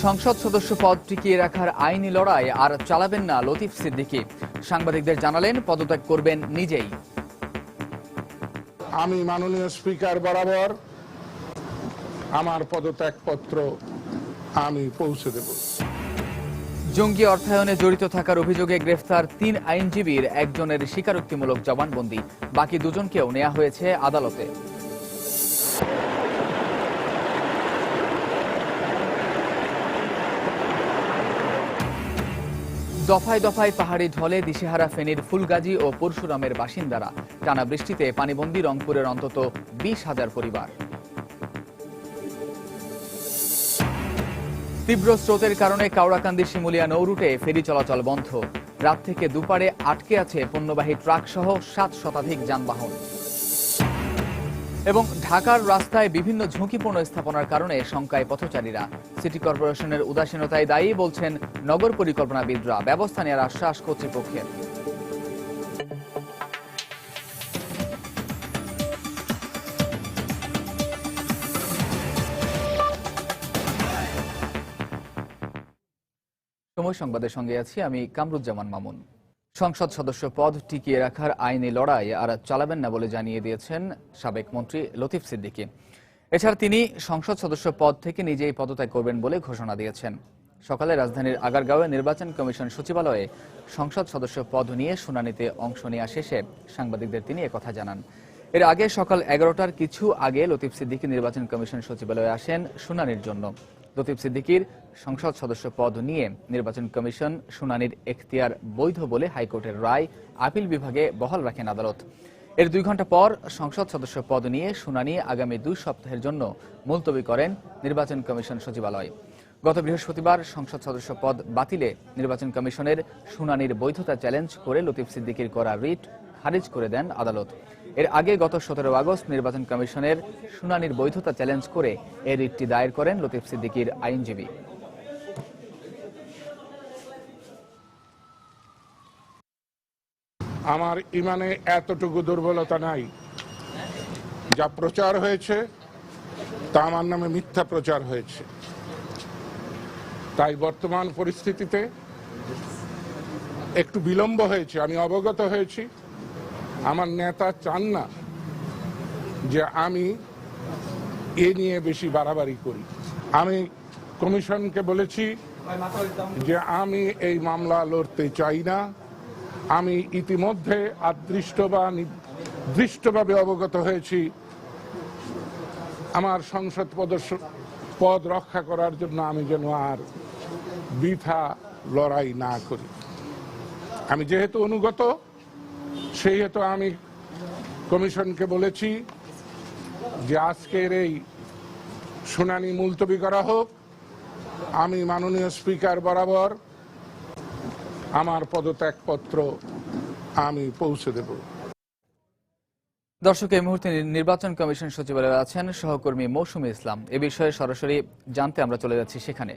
সংসদ সদস্য পদ টিকিয়ে রাখার আইনি লড়াই আর চালাবেন না লতিফ সিদ্দিকী। সাংবাদিকদের জানালেন পদত্যাগ করবেন নিজেই। আমি মাননীয় স্পিকার বরাবর আমার পদত্যাগপত্র আমি পৌঁছে দেব। জঙ্গি অর্থায়নে জড়িত থাকার অভিযোগে গ্রেফতার ৩ আইনজীবীর একজনের স্বীকারোক্তিমূলক জবানবন্দি, বাকি দুজনকেও নেওয়া হয়েছে আদালতে। দফায় দফায় পাহাড়ি ঢলে দিশেহারা ফেনীর ফুলগাজী ও পরশুরামের বাসিন্দারা। টানা বৃষ্টিতে পানিবন্দী রংপুরের অন্তত ২০,০০০ পরিবার। তীব্র স্রোতের কারণে কাওড়াকান্দি শিমুলিয়া নৌরুটে ফেরি চলাচল বন্ধ। রাত থেকে দুপারে আটকে আছে পণ্যবাহী ট্রাক সহ ৭ শতাধিক যানবাহন। এবং ঢাকার রাস্তায় বিভিন্ন ঝুঁকিপূর্ণ স্থাপনার কারণে শঙ্কায় পথচারীরা। সিটি কর্পোরেশনের উদাসীনতায় দায়ী বলছেন নগর পরিকল্পনাবিদরা। ব্যবস্থা নেওয়ার আশ্বাস কর্তৃপক্ষের। সময় সংবাদের সঙ্গে আছি আমি কামরুজ্জামান মামুন। সংসদ সদস্য পদ টিকিয়ে রাখার আইনি লড়াই আর চালাবেন না বলে জানিয়ে দিয়েছেন সাবেক মন্ত্রী লতিফ সিদ্দিকী। এছাড়া তিনি সংসদ সদস্য পদ থেকে নিজেই পদত্যাগ করবেন বলে ঘোষণা দিয়েছেন। সকালে রাজধানীর আগারগাঁওয়ে নির্বাচন কমিশন সচিবালয়ে সংসদ সদস্য পদ নিয়ে শুনানিতে অংশ নেওয়া শেষে সাংবাদিকদের তিনি একথা জানান। এর আগে সকাল ১১টার কিছু আগে লতিফ সিদ্দিকী নির্বাচন কমিশন সচিবালয়ে আসেন শুনানির জন্য। লতিফ সিদ্দিকীর সংসদ সদস্য পদ নিয়ে নির্বাচন কমিশন শুনানির এখতিয়ার বৈধ বলে হাইকোর্টের রায় আপিল বিভাগে বহাল রাখেন আদালত। এর ২ ঘণ্টা পর সংসদ সদস্য পদ নিয়ে শুনানি আগামী ২ সপ্তাহের জন্য মুলতবি করেন নির্বাচন কমিশন সচিবালয়। গত বৃহস্পতিবার সংসদ সদস্য পদ বাতিলে নির্বাচন কমিশনের শুনানির বৈধতা চ্যালেঞ্জ করে লতিফ সিদ্দিকীর করা রিট খারিজ করে দেন আদালত। এর আগে গত ১৭ আগস্ট নির্বাচন কমিশনের শুনানির বৈধতা চ্যালেঞ্জ করে এই রিটটি দায়ের করেন লতিফ সিদ্দিকীর আইনজীবী। আমার ইমানে এতটুকু দুর্বলতা নাই। যা প্রচার হয়েছে তা আমার নামে মিথ্যা প্রচার হয়েছে। তাই বর্তমান পরিস্থিতিতে একটু বিলম্ব হয়েছে, আমি অবগত হয়েছি। আমার নেতা চান না যে আমি এ নিয়ে বেশি বাড়াবাড়ি করি। আমি কমিশনকে বলেছি যে আমি এই মামলা লড়তে চাই না। আমি ইতিমধ্যে অদৃষ্ট বা দৃষ্টভাবে অবগত হয়েছি আমার সংসদ পদ রক্ষা করার জন্য আমি যেন আর বৃথা লড়াই না করি। আমি যেহেতু অনুগত, সেহেতু আমি কমিশনকে বলেছি যে আজকের এই শুনানি মুলতবি করা হোক। আমি মাননীয় স্পিকার বরাবর আমার পদত্যাগপত্র আমি পৌঁছে দেব। দর্শক, এই মুহূর্তে নির্বাচন কমিশন সচিবালয়ে আছেন সহকর্মী মৌসুমী ইসলাম। এ বিষয়ে সরাসরি জানতে আমরা চলে যাচ্ছি সেখানে।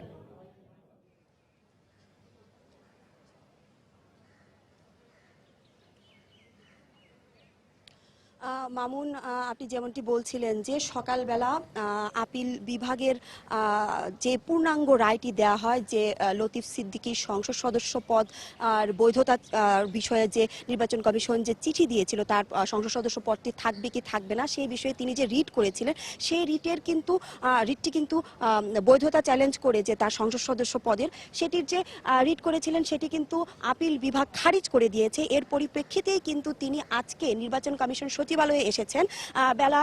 মামুন, আপনি যেমনটি বলছিলেন যে সকালবেলা আপিল বিভাগের যে পূর্ণাঙ্গ রায়টি দেয়া হয় যে লতিফ সিদ্দিকীর সংসদ সদস্য পদ আর বৈধতা বিষয়ে যে নির্বাচন কমিশন যে চিঠি দিয়েছিল তার সংসদ সদস্য পদটি থাকবে কি থাকবে না সেই বিষয়ে তিনি যে রিট করেছিলেন, সেই রিটটি কিন্তু বৈধতা চ্যালেঞ্জ করে যে তার সংসদ সদস্য পদের সেটির যে রিট করেছিলেন সেটি কিন্তু আপিল বিভাগ খারিজ করে দিয়েছে। এর পরিপ্রেক্ষিতেই কিন্তু তিনি আজকে নির্বাচন কমিশন সচিবালয়ে এসেছেন। বেলা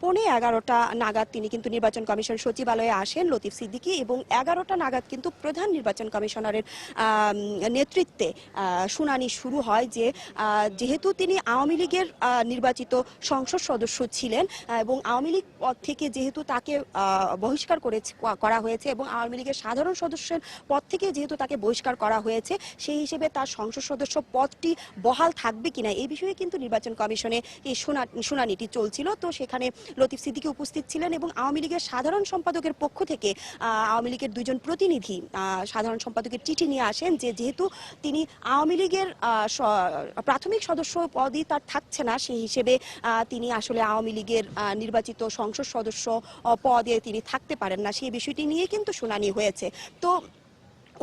11:15 নাগাদ তিনি কিন্তু নির্বাচন কমিশন সচিবালয়ে আসেন লতিফ সিদ্দিকী, এবং 11টা নাগাদ কিন্তু প্রধান নির্বাচন কমিশনারের নেতৃত্বে শুনানি শুরু হয়। যে যেহেতু তিনি আওয়ামী লীগের নির্বাচিত সংসদ সদস্য ছিলেন এবং আওয়ামী লীগ পদ থেকে যেহেতু তাকে বহিষ্কার করা হয়েছে এবং আওয়ামী লীগের সাধারণ সদস্যের পদ থেকে যেহেতু তাকে বহিষ্কার করা হয়েছে, সেই হিসেবে তার সংসদ সদস্য পদটি বহাল থাকবে কিনা এই বিষয়ে কিন্তু নির্বাচন কমিশনে এই শুনানিটি চলছিল। তো সেখানে লতিফ সিদ্দিকী উপস্থিত ছিলেন এবং আওয়ামী লীগের সাধারণ সম্পাদকের পক্ষ থেকে আওয়ামী লীগের দুইজন প্রতিনিধি সাধারণ সম্পাদকের চিঠি নিয়ে আসেন যে যেহেতু তিনি আওয়ামী লীগের প্রাথমিক সদস্য পদই তার থাকছে না, সেই হিসেবে তিনি আসলে আওয়ামী লীগের নির্বাচিত সংসদ সদস্য পদে তিনি থাকতে পারেন না, সেই বিষয়টি নিয়ে কিন্তু শুনানি হয়েছে। তো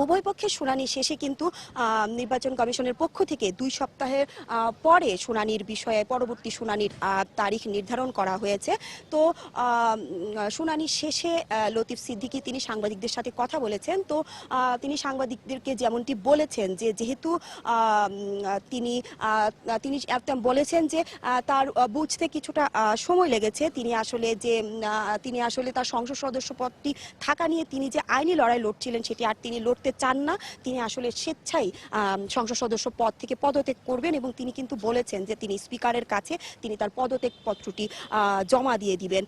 উভয় পক্ষের শুনানি শেষে কিন্তু নির্বাচন কমিশনের পক্ষ থেকে 2 সপ্তাহের পরে শুনানির বিষয়ে পরবর্তী শুনানির তারিখ নির্ধারণ করা হয়েছে। তো শুনানি শেষে লতিফ সিদ্দিকী তিনি সাংবাদিকদের সাথে কথা বলেছেন। তো তিনি সাংবাদিকদেরকে যেমনটি বলেছেন যে যেহেতু তিনি বলেছেন যে তার বুঝতে কিছুটা সময় লেগেছে, তিনি আসলে তার সংসদ সদস্য পদটি থাকা নিয়ে তিনি যে আইনি লড়াই লড়ছিলেন সেটি আর তিনি লড়তে চান না, তিনি আসলে স্বেচ্ছায় সংসদ সদস্য পদ থেকে পদত্যাগ করবেন এবং তিনি কিন্তু বলেছেন যে তিনি স্পিকারের কাছে তিনি তার পদত্যাগ পত্রটি জমা দিয়ে দিবেন।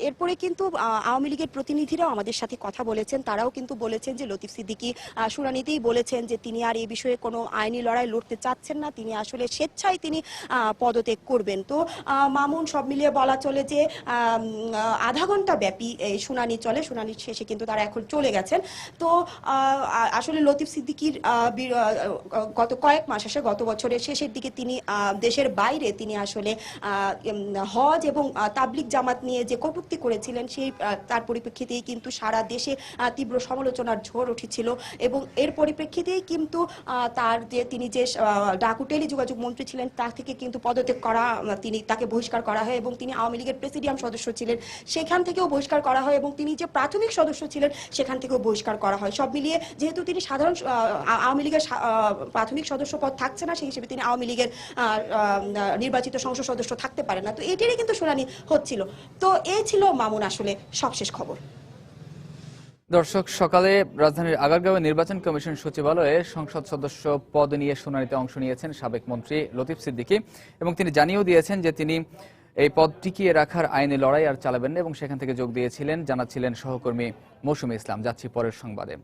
এরপরে কিন্তু আওয়ামী লীগের প্রতিনিধিরাও আমাদের সাথে কথা বলেছেন, তারাও কিন্তু বলেছেন যে লতিফ সিদ্দিকী শুনানিতেই বলেছেন যে তিনি আর এই বিষয়ে কোনো আইনি লড়াই লড়তে চাচ্ছেন না, তিনি আসলে স্বেচ্ছায় তিনি পদত্যাগ করবেন। তো মামুন, সব মিলিয়ে বলা চলে যে আধা ঘন্টা ব্যাপী এই শুনানি চলে, শুনানির শেষে কিন্তু তারা এখন চলে গেছেন। তো আসলে লতিফ সিদ্দিকীর গত কয়েক মাস গত বছরের শেষের দিকে তিনি দেশের বাইরে তিনি আসলে হজ এবং তাবলিগ জামাত নিয়ে যে কটূক্তি করেছিলেন সেই তার পরিপ্রেক্ষিতেই কিন্তু সারা দেশে তীব্র সমালোচনার ঝড় উঠেছিল এবং এর পরিপ্রেক্ষিতেই কিন্তু তিনি যে ডাকু টেলিযোগাযোগ মন্ত্রী ছিলেন তা থেকে কিন্তু পদত্যাগ করা, তাকে বহিষ্কার করা হয় এবং তিনি আওয়ামী লীগের প্রেসিডিয়াম সদস্য ছিলেন সেখান থেকেও বহিষ্কার করা হয় এবং তিনি যে প্রাথমিক সদস্য ছিলেন সেখান থেকেও বহিষ্কার করা হয়। সব মিলিয়ে যেহেতু তিনি আওয়ামী লীগের প্রাথমিক সদস্য পদ থাকছে না, সেই হিসেবে তিনি আওয়ামী লীগের নির্বাচিত সংসদ সদস্য থাকতে পারেন না। তো এটিরই কিন্তু শুনানি হচ্ছিল। তো এই ছিল মামুন আসলে সবশেষ খবর। দর্শক, সকালে রাজধানীর আগারগাঁওয়ে নির্বাচন কমিশন সচিবালয়ে সংসদ সদস্য পদ নিয়ে শুনানিতে অংশ নিয়েছেন সাবেক মন্ত্রী লতিফ সিদ্দিকী এবং তিনি জানিয়েও দিয়েছেন যে তিনি এই পদ টিকিয়ে রাখার আইনি লড়াই আর চালাবেন না এবং সেখান থেকে যোগ দিয়েছিলেন জানাচ্ছিলেন সহকর্মী মৌসুমী ইসলাম। যাচ্ছি পরের সংবাদে।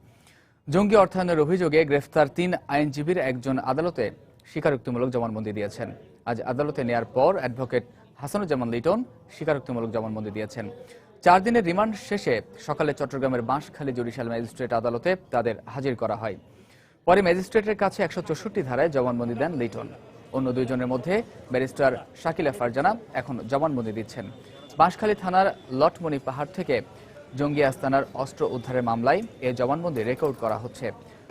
জঙ্গি অর্থায়নের অভিযোগে গ্রেফতার 3 আইনজীবীর একজন আদালতে স্বীকারোক্তিমূলক জবানবন্দি দিয়েছেন। আজ আদালতে নেয়ার পর অ্যাডভোকেট হাসানুজ্জামান লিটন স্বীকারোক্তিমূলক জবানবন্দি দিয়েছেন। 4 দিনের রিমান্ড শেষে সকালে চট্টগ্রামের বাঁশখালী জুডিশিয়াল ম্যাজিস্ট্রেট আদালতে তাদের হাজির করা হয়। পরে ম্যাজিস্ট্রেটের কাছে 164 ধারায় জবানবন্দি দেন লিটন। অন্য 2 জনের মধ্যে ব্যারিস্টার শাকিলা ফারজানা এখন জবানবন্দি দিচ্ছেন। বাঁশখালী থানার লটমনি পাহাড় থেকে জঙ্গি আস্তানার অস্ত্র উদ্ধারের মামলায় এ জবানবন্দি রেকর্ড করা হচ্ছে।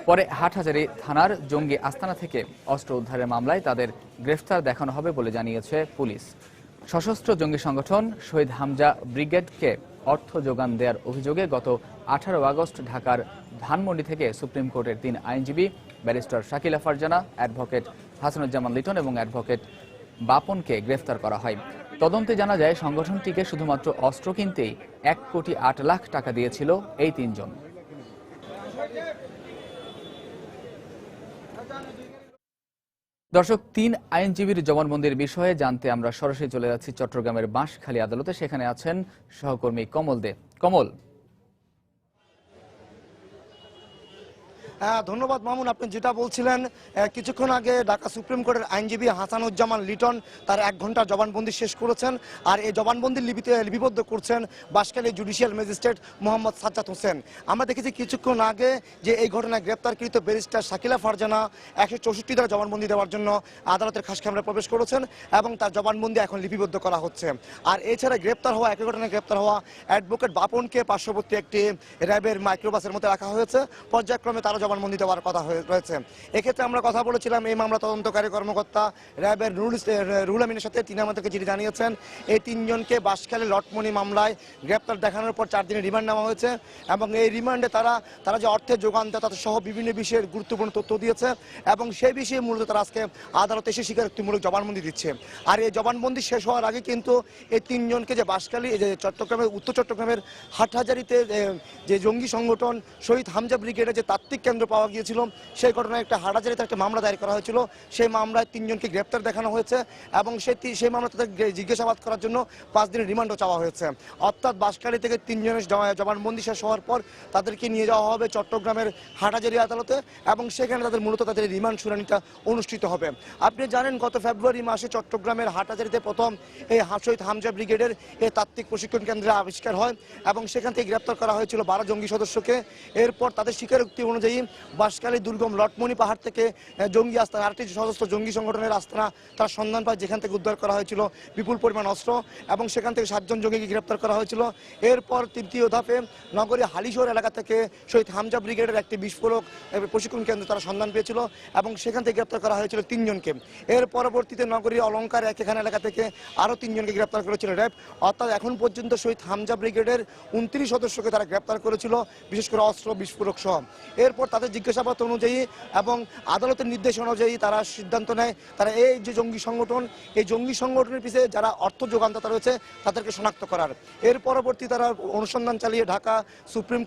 পরে হাটহাজারী থানার জঙ্গি আস্তানা থেকে অস্ত্র উদ্ধারের মামলায় তাদের গ্রেফতার দেখানো হবে বলে জানিয়েছে পুলিশ। সশস্ত্র জঙ্গি সংগঠন শহীদ হামজা ব্রিগেডকে অর্থ যোগান দেওয়ার অভিযোগে গত 18 আগস্ট ঢাকার ধানমন্ডি থেকে সুপ্রিম কোর্টের 3 আইনজীবী ব্যারিস্টার শাকিলা ফারজানা, অ্যাডভোকেট হাসানুজ্জামান লিটন এবং অ্যাডভোকেট বাপনকে গ্রেফতার করা হয়। তদন্তে জানা যায় সংগঠনটিকে শুধুমাত্র অস্ত্র কিনতেই 1,08,00,000 টাকা দিয়েছিল এই 3 জন। দর্শক, 3 আইনজীবীর জবানবন্দির বিষয়ে জানতে আমরা সরাসরি চলে যাচ্ছি চট্টগ্রামের বাঁশখালী আদালতে। সেখানে আছেন সহকর্মী কমল দে। কমল। ধন্যবাদ মামুন, আপনি যেটা বলছিলেন কিছুক্ষণ আগে ঢাকা সুপ্রিম কোর্টের আইনজীবী হাসানুজ্জামান লিটন তার 1 ঘন্টার জবানবন্দি শেষ করেছেন। আর এই জবানবন্দি লিপিবদ্ধ করছেন বাঁশখালী জুডিশিয়াল ম্যাজিস্ট্রেট মোহাম্মদ সাজ্জাদ হোসেন। আমরা দেখেছি কিছুক্ষণ আগে যে এই ঘটনায় গ্রেপ্তারকৃত ব্যারিস্টার শাকিলা ফারজানা 164 ধারা জবানবন্দি দেওয়ার জন্য আদালতের খাস কামরায় প্রবেশ করেছেন এবং তার জবানবন্দি এখন লিপিবদ্ধ করা হচ্ছে। আর এছাড়া একই ঘটনায় গ্রেপ্তার হওয়া অ্যাডভোকেট বাপনকে পার্শ্ববর্তী একটি র্যাবের মাইক্রোবাসের মধ্যে রাখা হয়েছে। পর্যায়ক্রমে তারা জবানবন্দি দেওয়ার কথা রয়েছে। এক্ষেত্রে আমরা কথা বলেছিলাম এই মামলা তদন্তকারী কর্মকর্তা র্যাবের রুহুল আমিনের সাথে। তিনি আমাদেরকে যেটি জানিয়েছেন এই 3 জনকে বাঁশখালী লটমনি মামলায় গ্রেপ্তার দেখানোর পর 4 দিনের রিমান্ড নেওয়া হয়েছে এবং এই রিমান্ডে তারা যে অর্থের যোগান দেয় তাদের সহ বিভিন্ন বিষয়ের গুরুত্বপূর্ণ তথ্য দিয়েছে এবং সেই বিষয়ে মূলত তারা আজকে আদালতে এসে স্বীকারোক্তিমূলক জবানবন্দি দিচ্ছে। আর এই জবানবন্দি শেষ হওয়ার আগে কিন্তু এই 3 জনকে যে বাঁশখালী যে চট্টগ্রামের উত্তর চট্টগ্রামের হাটহাজারিতে যে জঙ্গি সংগঠন শহীদ হামজা ব্রিগেডের যে তাত্ত্বিক কেন্দ্র পাওয়া গিয়েছিল। সেই ঘটনায় একটা হাটাজারিতে একটা মামলা দায়ের করা হয়েছিল। সেই মামলায় 3 জনকে গ্রেপ্তার দেখানো হয়েছে এবং সেই মামলা তাদের জিজ্ঞাসাবাদ করার জন্য 5 দিনের রিমান্ডও চাওয়া হয়েছে। অর্থাৎ বাঁশখালী থেকে 3 জনের জবানবন্দি শেষ হওয়ার পর তাদেরকে নিয়ে যাওয়া হবে চট্টগ্রামের হাটাজারি আদালতে এবং সেখানে তাদের রিমান্ড শুনানিটা অনুষ্ঠিত হবে। আপনি জানেন গত ফেব্রুয়ারি মাসে চট্টগ্রামের হাটাজারিতে প্রথম এই শহীদ হামজা ব্রিগেডের এই তাত্ত্বিক প্রশিক্ষণ কেন্দ্রে আবিষ্কার হয় এবং সেখান থেকে গ্রেপ্তার করা হয়েছিল 12 জঙ্গি সদস্যকে। এরপর তাদের স্বীকারোক্তি অনুযায়ী বাঁশখালী দুর্গম লটমনি পাহাড় থেকে জঙ্গি আস্তানা, আরেকটি সশস্ত্র জঙ্গি সংগঠনের আস্তানা তার সন্ধান পায়, যেখান থেকে উদ্ধার করা হয়েছিল বিপুল পরিমাণ অস্ত্র এবং সেখান থেকে 7 জন জঙ্গিকে গ্রেপ্তার করা হয়েছিল। এরপর তৃতীয় ধাপে নগরী হালিশহর এলাকা থেকে শহীদ হামজা ব্রিগেডের একটি বিস্ফোরক প্রশিক্ষণ কেন্দ্র তারা সন্ধান পেয়েছিল এবং সেখান থেকে গ্রেপ্তার করা হয়েছিল 3 জনকে। এর পরবর্তীতে নগরীর অলঙ্কার এখানে এলাকা থেকে আরও 3 জনকে গ্রেপ্তার করেছিল র্যাব। অর্থাৎ এখন পর্যন্ত শহীদ হামজা ব্রিগেডের 29 সদস্যকে তারা গ্রেপ্তার করেছিল, বিশেষ করে অস্ত্র বিস্ফোরক সহ। এরপর তাদের জিজ্ঞাসাবাদ অনুযায়ী এবং আদালতের নির্দেশ অনুযায়ী তারা সিদ্ধান্ত নেয় তারা এই যে জঙ্গি সংগঠন, এই জঙ্গি সংগঠনের পিছিয়ে যারা অর্থ যোগানদাতা রয়েছে তাদেরকে শনাক্ত করার। এর পরবর্তী তারা অনুসন্ধান চালিয়ে ঢাকা সুপ্রিম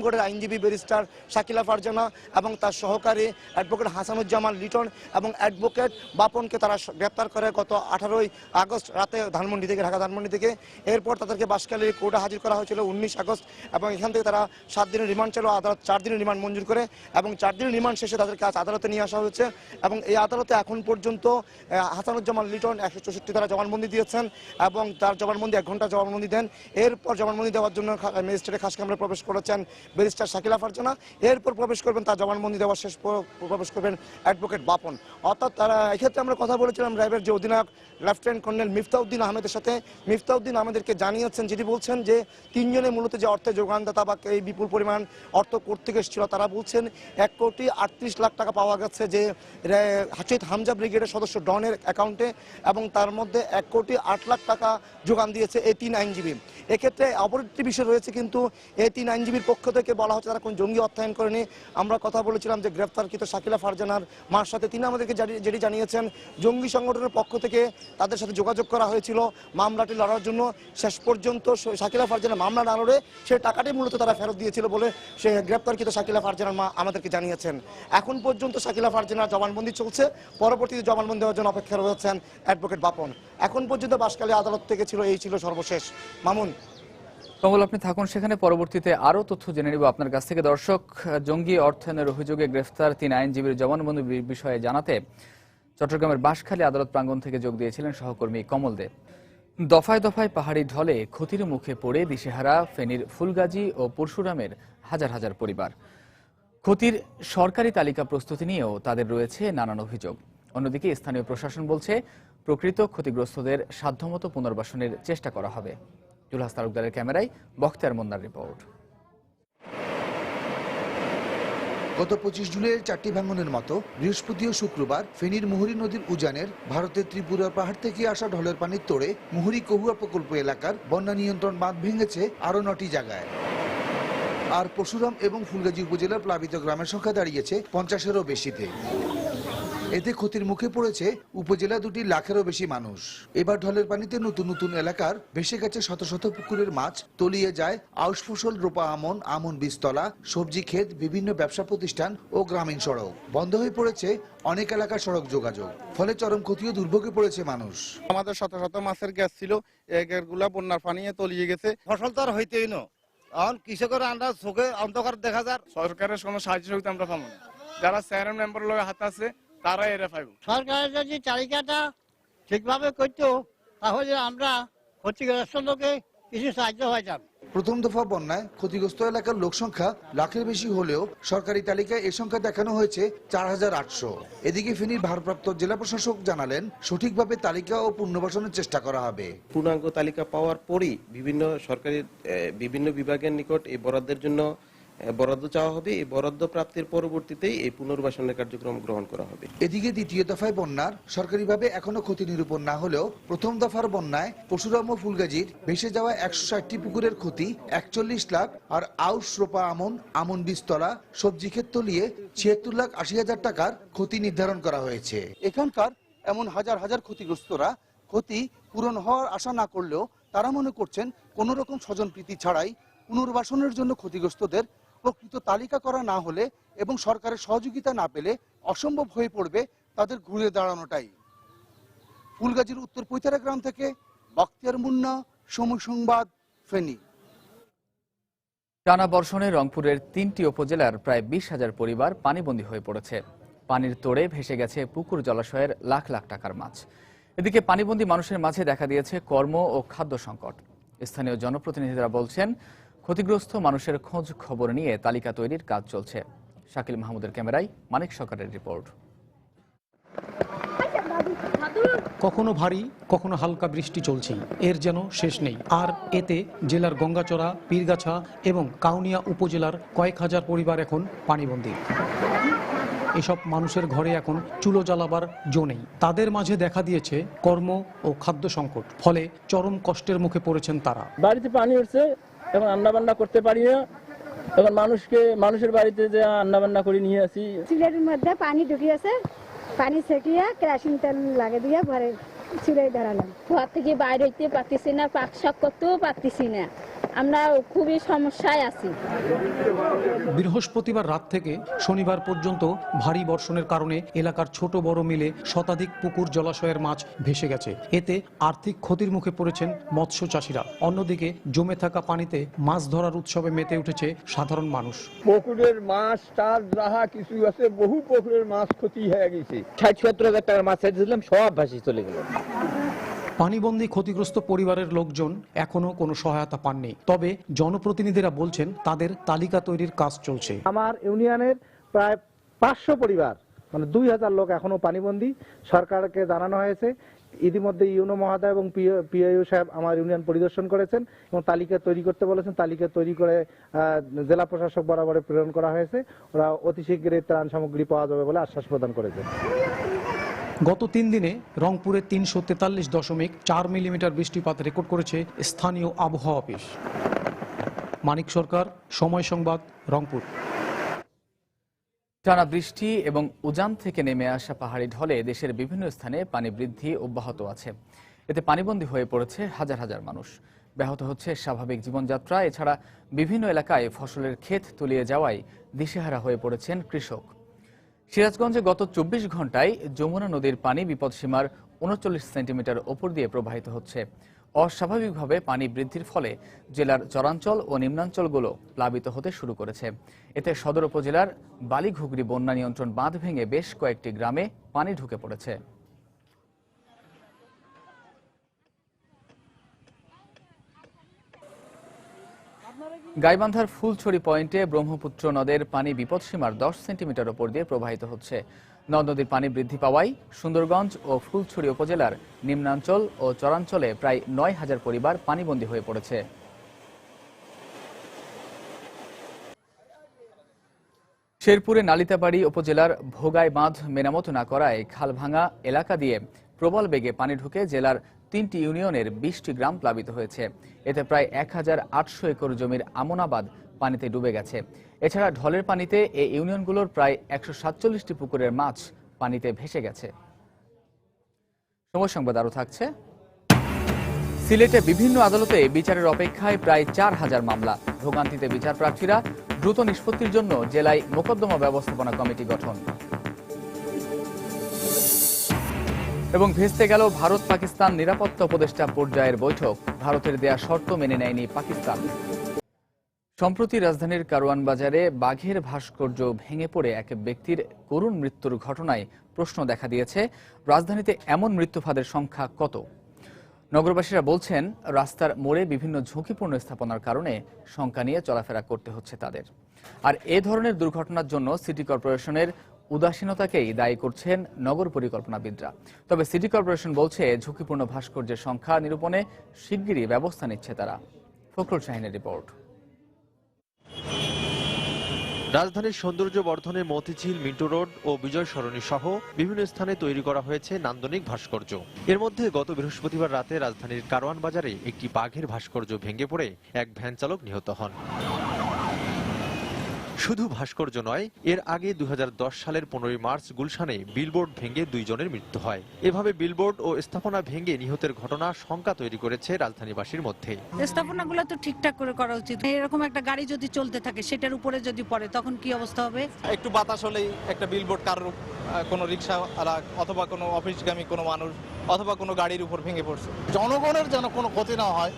কোর্টের আইনজীবী ব্যারিস্টার শাকিলা ফারজানা এবং তার সহকারী অ্যাডভোকেট হাসানুজ্জামান লিটন এবং অ্যাডভোকেট বাপনকে তারা গ্রেপ্তার করে গত 18 আগস্ট রাতে ঢাকা ধানমন্ডি থেকে। এরপর তাদেরকে বাঁশখালী কোর্টে হাজির করা হয়েছিল 19 আগস্ট এবং এখান থেকে তারা 7 দিনের রিমান্ড ছিল। আদালত 4 দিনের রিমান্ড মঞ্জুর করে এবং 4 দিনের রিমান্ড শেষে তাদেরকে আজ আদালতে নিয়ে আসা হয়েছে এবং এই আদালতে এখন পর্যন্ত হাসানুজ্জামান লিটন 164 ধারা জবানবন্দি দিয়েছেন এবং তার জবানবন্দি 1 ঘন্টা জবানবন্দি দেন। এরপর জবানবন্দি দেওয়ার জন্য ম্যাজিস্ট্রেটের খাস কামরায় প্রবেশ করেছেন ব্যারিস্টার শাকিলা ফারজানা। এরপর প্রবেশ করবেন তার জবানবন্দি দেওয়ার শেষ প্রবেশ করবেন অ্যাডভোকেট বাপন। অর্থাৎ তারা এক্ষেত্রে আমরা কথা বলেছিলাম র্যাবের যে অধিনায়ক লেফটেন্যান্ট কর্নেল মিফতাউদ্দিন আহমেদের সাথে। মিফতাউদ্দিন আহমেদকে জানিয়েছেন, যেটি বলছেন যে 3 জনে মূলত যে অর্থের যোগানদাতা বা এই বিপুল পরিমাণ অর্থ কোত্থেকে এসেছিল তারা বলছেন 1,38,00,000 টাকা পাওয়া গেছে যে শহীদ হামজা ব্রিগেডের সদস্য ডনের অ্যাকাউন্টে এবং তার মধ্যে 1,08,00,000 টাকা যোগান দিয়েছে এই 3 আইনজীবী। এক্ষেত্রে অপর একটি বিষয় রয়েছে, কিন্তু এই 3 আইনজীবীর পক্ষ থেকে বলা হচ্ছে তারা কোন জঙ্গি অর্থায়ন করেনি। আমরা কথা বলেছিলাম যে গ্রেফতারকৃত শাকিলা ফারজানার মার সাথে, তিনি আমাদেরকে যেটি জানিয়েছেন জঙ্গি সংগঠনের পক্ষ থেকে তাদের সাথে যোগাযোগ করা হয়েছিল মামলাটি লড়ার জন্য। শেষ পর্যন্ত শাকিলা ফারজানা মামলা না লড়ে সেই টাকাটি মূলত তারা ফেরত দিয়েছিল বলে সে গ্রেপ্তারকৃত শাকিলা ফারজানার মা আমাদেরকে জানিয়েছেন। এখন পর্যন্ত শাকিলা ফারজানার জবানবন্দি চলছে, পরবর্তীতে জবানবন্দি দেওয়ার জন্য অপেক্ষা রয়েছেন অ্যাডভোকেট বাপন। এখন পর্যন্ত বাঁশখালী আদালত থেকে এই ছিল সর্বশেষ। মামুন। কমল, আপনি থাকুন সেখানে, পরবর্তীতে আরও তথ্য জেনে নিব আপনার কাছ থেকে। দর্শক, জঙ্গি অর্থায়নের অভিযোগে গ্রেফতার 3 আইনজীবীর জবানবন্দি বিষয়ে জানাতে চট্টগ্রামের বাঁশখালী আদালত প্রাঙ্গণ থেকে যোগ দিয়েছিলেন সহকর্মী কমল দেব। দফায় দফায় পাহাড়ি ঢলে ক্ষতির মুখে পড়ে দিশেহারা ফেনীর ফুলগাজী ও পরশুরামের হাজার হাজার পরিবার। ক্ষতির সরকারি তালিকা প্রস্তুতি নিয়েও তাদের রয়েছে নানান অভিযোগ। অন্যদিকে স্থানীয় প্রশাসন বলছে প্রকৃত ক্ষতিগ্রস্তদের সাধ্যমতো পুনর্বাসনের চেষ্টা করা হবে। জুলহাস তালুকদারের ক্যামেরায় বখতিয়ার মোন্নার রিপোর্ট। গত 25 জুলাইয়ের 4টি ভাঙনের মতো বৃহস্পতি ও শুক্রবার ফেনীর মুহুরী নদীর উজানের ভারতের ত্রিপুরা পাহাড় থেকে আসা ঢলের পানির তোড়ে মুহুরী কহুয়া প্রকল্প এলাকার বন্যা নিয়ন্ত্রণ বাঁধ ভেঙেছে আরও 9টি জায়গায়। আর পরশুরাম এবং ফুলগাজী উপজেলার প্লাবিত গ্রামের সংখ্যা দাঁড়িয়েছে 50-এরও বেশিতে। এতে ক্ষতির মুখে পড়েছে উপজেলা 2টি লাখেরও বেশি মানুষ। এবার ঢলের পানিতে নতুন নতুন এলাকার ভেসে গেছে শত শত পুকুরের মাছ, তলিয়ে যায় আউশ ফসল, রোপা আমন বীজতলা, সবজি ক্ষেত, বিভিন্ন ব্যবসা প্রতিষ্ঠান ও গ্রামীণ সড়ক। বন্ধ হয়ে পড়েছে অনেক এলাকার সড়ক যোগাযোগ, ফলে চরম ক্ষতি ও দুর্ভোগে পড়েছে মানুষ। আমাদের শত শত মাছের গ্যাস ছিল, এগুলা বন্যার পানিয়ে তলিয়ে গেছে। ফসল তো আর হইতেই না, এখন কৃষকের আমরা চোখে অন্ধকার দেখা যায়। সরকারের কোনো সাহায্য সহযোগিতা আমরা পাবো না। যারা চেয়ারম্যান মেম্বার লগে হাত আছে তারা এরা পাইব। সরকারের যদি তালিকাটা ঠিকভাবে করতো তাহলে আমরা ক্ষতিগ্রস্ত লোকে কিছু সাহায্য পাইতাম। প্রথম দফা বন্যায় ক্ষতিগ্রস্ত এলাকার লোক সংখ্যা লাখের বেশি হলেও সরকারি তালিকায় এ সংখ্যা দেখানো হয়েছে 4800। এদিকে ফেনীর ভারপ্রাপ্ত জেলা প্রশাসক জানালেন সঠিকভাবে তালিকা ও পুনর্বাসনের চেষ্টা করা হবে। পূর্ণাঙ্গ তালিকা পাওয়ার পরই বিভিন্ন সরকারি বিভিন্ন বিভাগের নিকট এই বরাদ্দের জন্য বরাদ্দ চাওয়া হবে। এই বরাদ্দ প্রাপ্তির পরবর্তীতেই এই পুনর্বাসনের কার্যক্রম গ্রহণ করা হবে। এদিকে দ্বিতীয় দফায় বন্যার সরকারিভাবে এখনো ক্ষতি নিরূপণ না হলেও প্রথম দফার বন্যায় পরশুরাম ও ফুলগাজীর ভেসে যাওয়া 160টি পুকুরের ক্ষতি 41 লাখ, আর আউশ, রোপা আমন বীজতলা, সবজি ক্ষেত তলিয়ে 76,80,000 টাকার ক্ষতি নির্ধারণ করা হয়েছে। এখানকার এমন হাজার হাজার ক্ষতিগ্রস্তরা ক্ষতি পূরণ হওয়ার আশা না করলেও তারা মনে করছেন কোনো রকম স্বজনপ্রীতি ছাড়াই পুনর্বাসনের জন্য ক্ষতিগ্রস্তদের প্রকৃত তালিকা করা না হলে এবং সরকারের সহযোগিতা না পেলে অসম্ভব হয়ে পড়বে তাদের ঘুরে দাঁড়ানোটাই। ফুলগাজীর উত্তর পৈতারা গ্রাম থেকে বখতিয়ার মুন্না, সময় সংবাদ, ফেনী। টানা বর্ষণে রংপুরের 3টি উপজেলার প্রায় 20,000 পরিবার পানিবন্দী হয়ে পড়েছে। পানির তোড়ে ভেসে গেছে পুকুর জলাশয়ের লাখ লাখ টাকার মাছ। এদিকে পানিবন্দী মানুষের মাঝে দেখা দিয়েছে কর্ম ও খাদ্য সংকট। স্থানীয় জনপ্রতিনিধিরা বলছেন, ক্ষতিগ্রস্ত মানুষের খোঁজ খবর নিয়ে তালিকা তৈরির কাজ চলছে। শাকিল মাহমুদের ক্যামেরায় মানিক সরকারের রিপোর্ট। কখনো ভারী কখনো হালকা বৃষ্টি চলছেই, এর যেন শেষ নেই। আর এতে জেলার গঙ্গাচড়া, পীরগাছা এবং কাউনিয়া উপজেলার কয়েক হাজার পরিবার এখন পানিবন্দী। এসব মানুষের ঘরে এখন চুলো জ্বালাবার জো নেই। তাদের মাঝে দেখা দিয়েছে কর্ম ও খাদ্য সংকট, ফলে চরম কষ্টের মুখে পড়েছেন তারা। বাড়িতে পানি উঠছে, এখন রান্না বান্না করতে পারি না। এখন মানুষের বাড়িতে যে রান্না বান্না করে নিয়ে আসি। চুলের মধ্যে পানি ঢুকিয়েছে, পানি ছেঁকিয়ে কেরোসিন তেল লাগে দিয়ে ঘরে চুলে ধরালাম। ঘর থেকে বাইরে হইতে পারতেছি না, পাক শাক করতেও পারতেছি না, আমরা খুবই সমস্যায় আছি। বৃহস্পতিবার রাত থেকে শনিবার পর্যন্ত ভারী বর্ষণের কারণে এলাকার ছোট বড় মিলে শতাধিক পুকুর জলাশয়ের মাছ ভেসে গেছে। এতে আর্থিক ক্ষতির মুখে পড়েছেন মৎস্য চাষিরা। অন্যদিকে জমে থাকা পানিতে মাছ ধরার উৎসবে মেতে উঠেছে সাধারণ মানুষ। পুকুরের মাছ টাছ যাহা কিছু আছে, বহু পুকুরের মাছ ক্ষতি হয়ে গেছে। 60-70 হাজার টাকার মাছ ছেড়েছিলাম, সব ভাসি চলে গেল। পানিবন্দী ক্ষতিগ্রস্ত পরিবারের লোকজন এখনো কোনো সহায়তা পাননি। তবে জনপ্রতিনিধিরা বলছেন তাদের তালিকা তৈরির কাজ চলছে। আমার ইউনিয়নের প্রায় 500 পরিবার, মানে 2000 লোক এখনো পানিবন্দী। সরকারকে জানানো হয়েছে। ইতিমধ্যে ইউনো মহোদয় এবং পিআইও সাহেব আমার ইউনিয়ন পরিদর্শন করেছেন এবং তালিকা তৈরি করতে বলেছেন। তালিকা তৈরি করে জেলা প্রশাসক বরাবরে প্রেরণ করা হয়েছে। ওরা অতি শীঘ্রই ত্রাণ সামগ্রী পাওয়া যাবে বলে আশ্বাস প্রদান করেছে। গত 3 দিনে রংপুরে 343.4 মিলিমিটার বৃষ্টিপাত রেকর্ড করেছে স্থানীয় আবহাওয়া অফিস। মানিক সরকার, সময় সংবাদ, রংপুর। টানা বৃষ্টি এবং উজান থেকে নেমে আসা পাহাড়ি ঢলে দেশের বিভিন্ন স্থানে পানি বৃদ্ধি অব্যাহত আছে। এতে পানিবন্দী হয়ে পড়েছে হাজার হাজার মানুষ। ব্যাহত হচ্ছে স্বাভাবিক জীবনযাত্রা। এছাড়া বিভিন্ন এলাকায় ফসলের ক্ষেত তলিয়ে যাওয়ায় দিশেহারা হয়ে পড়েছেন কৃষক। সিরাজগঞ্জে গত 24 ঘন্টায় যমুনা নদীর পানি বিপদসীমার 39 সেন্টিমিটার ওপর দিয়ে প্রবাহিত হচ্ছে। অস্বাভাবিকভাবে পানি বৃদ্ধির ফলে জেলার চরাঞ্চল ও নিম্নাঞ্চলগুলো প্লাবিত হতে শুরু করেছে। এতে সদর উপজেলার বালিঘুগরি বন্যা নিয়ন্ত্রণ বাঁধ ভেঙে বেশ কয়েকটি গ্রামে পানি ঢুকে পড়েছে। গাইবান্ধার ফুলছড়ি পয়েন্টে ব্রহ্মপুত্র নদের পানি বিপদসীমার 10 সেন্টিমিটার ওপর দিয়ে প্রবাহিত হচ্ছে। নদ নদীর পানি বৃদ্ধি পাওয়ায় সুন্দরগঞ্জ ও ফুলছড়ি উপজেলার নিম্নাঞ্চল ও চরাঞ্চলে প্রায় 9,000 পরিবার পানিবন্দী হয়ে পড়েছে। শেরপুরে নালিতাবাড়ি উপজেলার ভোগাই বাঁধ মেরামত না করায় খালভাঙা এলাকা দিয়ে প্রবল বেগে পানি ঢুকে জেলার 3টি ইউনিয়নের 20টি গ্রাম প্লাবিত হয়েছে। এতে প্রায় 1,800 একর জমির আমনাবাদ পানিতে ডুবে গেছে। এছাড়া ঢলের পানিতে এই ইউনিয়নগুলোর প্রায় 147টি পুকুরের মাছ পানিতে ভেসে গেছে। সময় সংবাদ আরও থাকছে। সিলেটে বিভিন্ন আদালতে বিচারের অপেক্ষায় প্রায় 4,000 মামলা। ভোগান্তিতে বিচার প্রার্থীরা দ্রুত নিষ্পত্তির জন্য জেলায় মোকদ্দমা ব্যবস্থাপনা কমিটি গঠন। এবং ভেস্তে গেল ভারত পাকিস্তান নিরাপত্তা উপদেষ্টা পর্যায়ের বৈঠক। ভারতের দেয়া শর্ত মেনে নেয়নি পাকিস্তান। সম্প্রতি রাজধানীর কারওয়ান বাজারে বাঘের ভাস্কর্য ভেঙে পড়ে এক ব্যক্তির করুণ মৃত্যুর ঘটনায় প্রশ্ন দেখা দিয়েছে, রাজধানীতে এমন মৃত্যুফাদের সংখ্যা কত? নগরবাসীরা বলছেন, রাস্তার মোড়ে বিভিন্ন ঝুঁকিপূর্ণ স্থাপনার কারণে শঙ্কা নিয়ে চলাফেরা করতে হচ্ছে তাদের। আর এ ধরনের দুর্ঘটনার জন্য সিটি কর্পোরেশনের উদাসীনতাকেই দায়ী করছেন নগর পরিকল্পনাবিদরা। তবে সিটি কর্পোরেশন বলছে, ঝুঁকিপূর্ণ ভাস্কর্যের সংখ্যা নিরূপণে শিগগিরই ব্যবস্থা নিচ্ছে তারা। ফখরুল শাহিনের রিপোর্ট। রাজধানীর সৌন্দর্য বর্ধনে মতিঝিল, মিন্টো রোড ও বিজয় সরণি সহ বিভিন্ন স্থানে তৈরি করা হয়েছে নান্দনিক ভাস্কর্য। এর মধ্যে গত বৃহস্পতিবার রাতে রাজধানীর কারওয়ান বাজারে একটি বাঘের ভাস্কর্য ভেঙে পড়ে এক ভ্যান চালক নিহত হন। শুধু ভাস্কর্য নয়, এর আগে 2010 সালের 15 মার্চ গুলশানে বিলবোর্ড ভেঙে 2 জনের মৃত্যু হয়। এভাবে বিলবোর্ড ও স্থাপনা ভেঙে নিহতের ঘটনা শঙ্কা তৈরি করেছে রাজধানীবাসীর মধ্যে। স্থাপনাগুলো তো ঠিকঠাক করে করা উচিত। এরকম একটা গাড়ি যদি চলতে থাকে সেটার উপরে যদি পড়ে তখন কি অবস্থা হবে? একটু বাতাস হলেই একটা বিলবোর্ড কারোর কোনো রিক্সা অথবা কোনো অফিসগামী কোনো মানুষ অথবা কোনো গাড়ির উপর ভেঙে পড়ছে। জনগণের যেন কোনো ক্ষতি না হয়,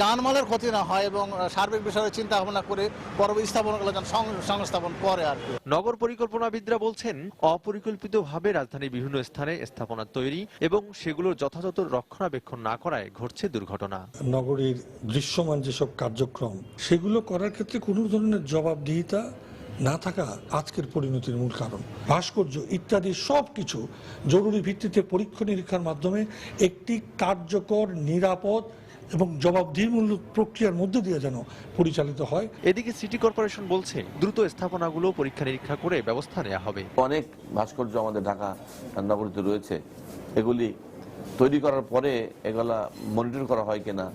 জানমালের ক্ষতি না হয় এবং সার্বিক বিষয়ে চিন্তা ভাবনা করে পরবর্তী স্থাপনাগুলো যেন সংস্থাপন করে আর কি। নগর পরিকল্পনাবিদরা বলছেন, অপরিকল্পিতভাবে রাজধানীর বিভিন্ন স্থানে স্থাপনা তৈরি এবং সেগুলোর যথাযথ রক্ষণাবেক্ষণ না করায় ঘটছে দুর্ঘটনা। নগরীর দৃশ্যমান যেসব কার্যক্রম সেগুলো করার ক্ষেত্রে কোনো ধরনের জবাবদিহিতা না থাকা আজকের পরিণতির মূল কারণ। ভাস্কর্য ইত্যাদি সবকিছু জরুরি ভিত্তিতে পরীক্ষা নিরীক্ষার মাধ্যমে একটি কার্যকর, নিরাপদ এবং জবাবদিহিমূলক প্রক্রিয়ার মধ্যে দিয়ে যেন পরিচালিত হয়। এদিকে সিটি কর্পোরেশন বলছে, দ্রুত স্থাপনাগুলো পরীক্ষা নিরীক্ষা করে ব্যবস্থা নেওয়া হবে। অনেক ভাস্কর্য আমাদের ঢাকা নগরীতে রয়েছে, এগুলি তৈরি করার পরে এগুলা মনিটর করা হয় কিনা,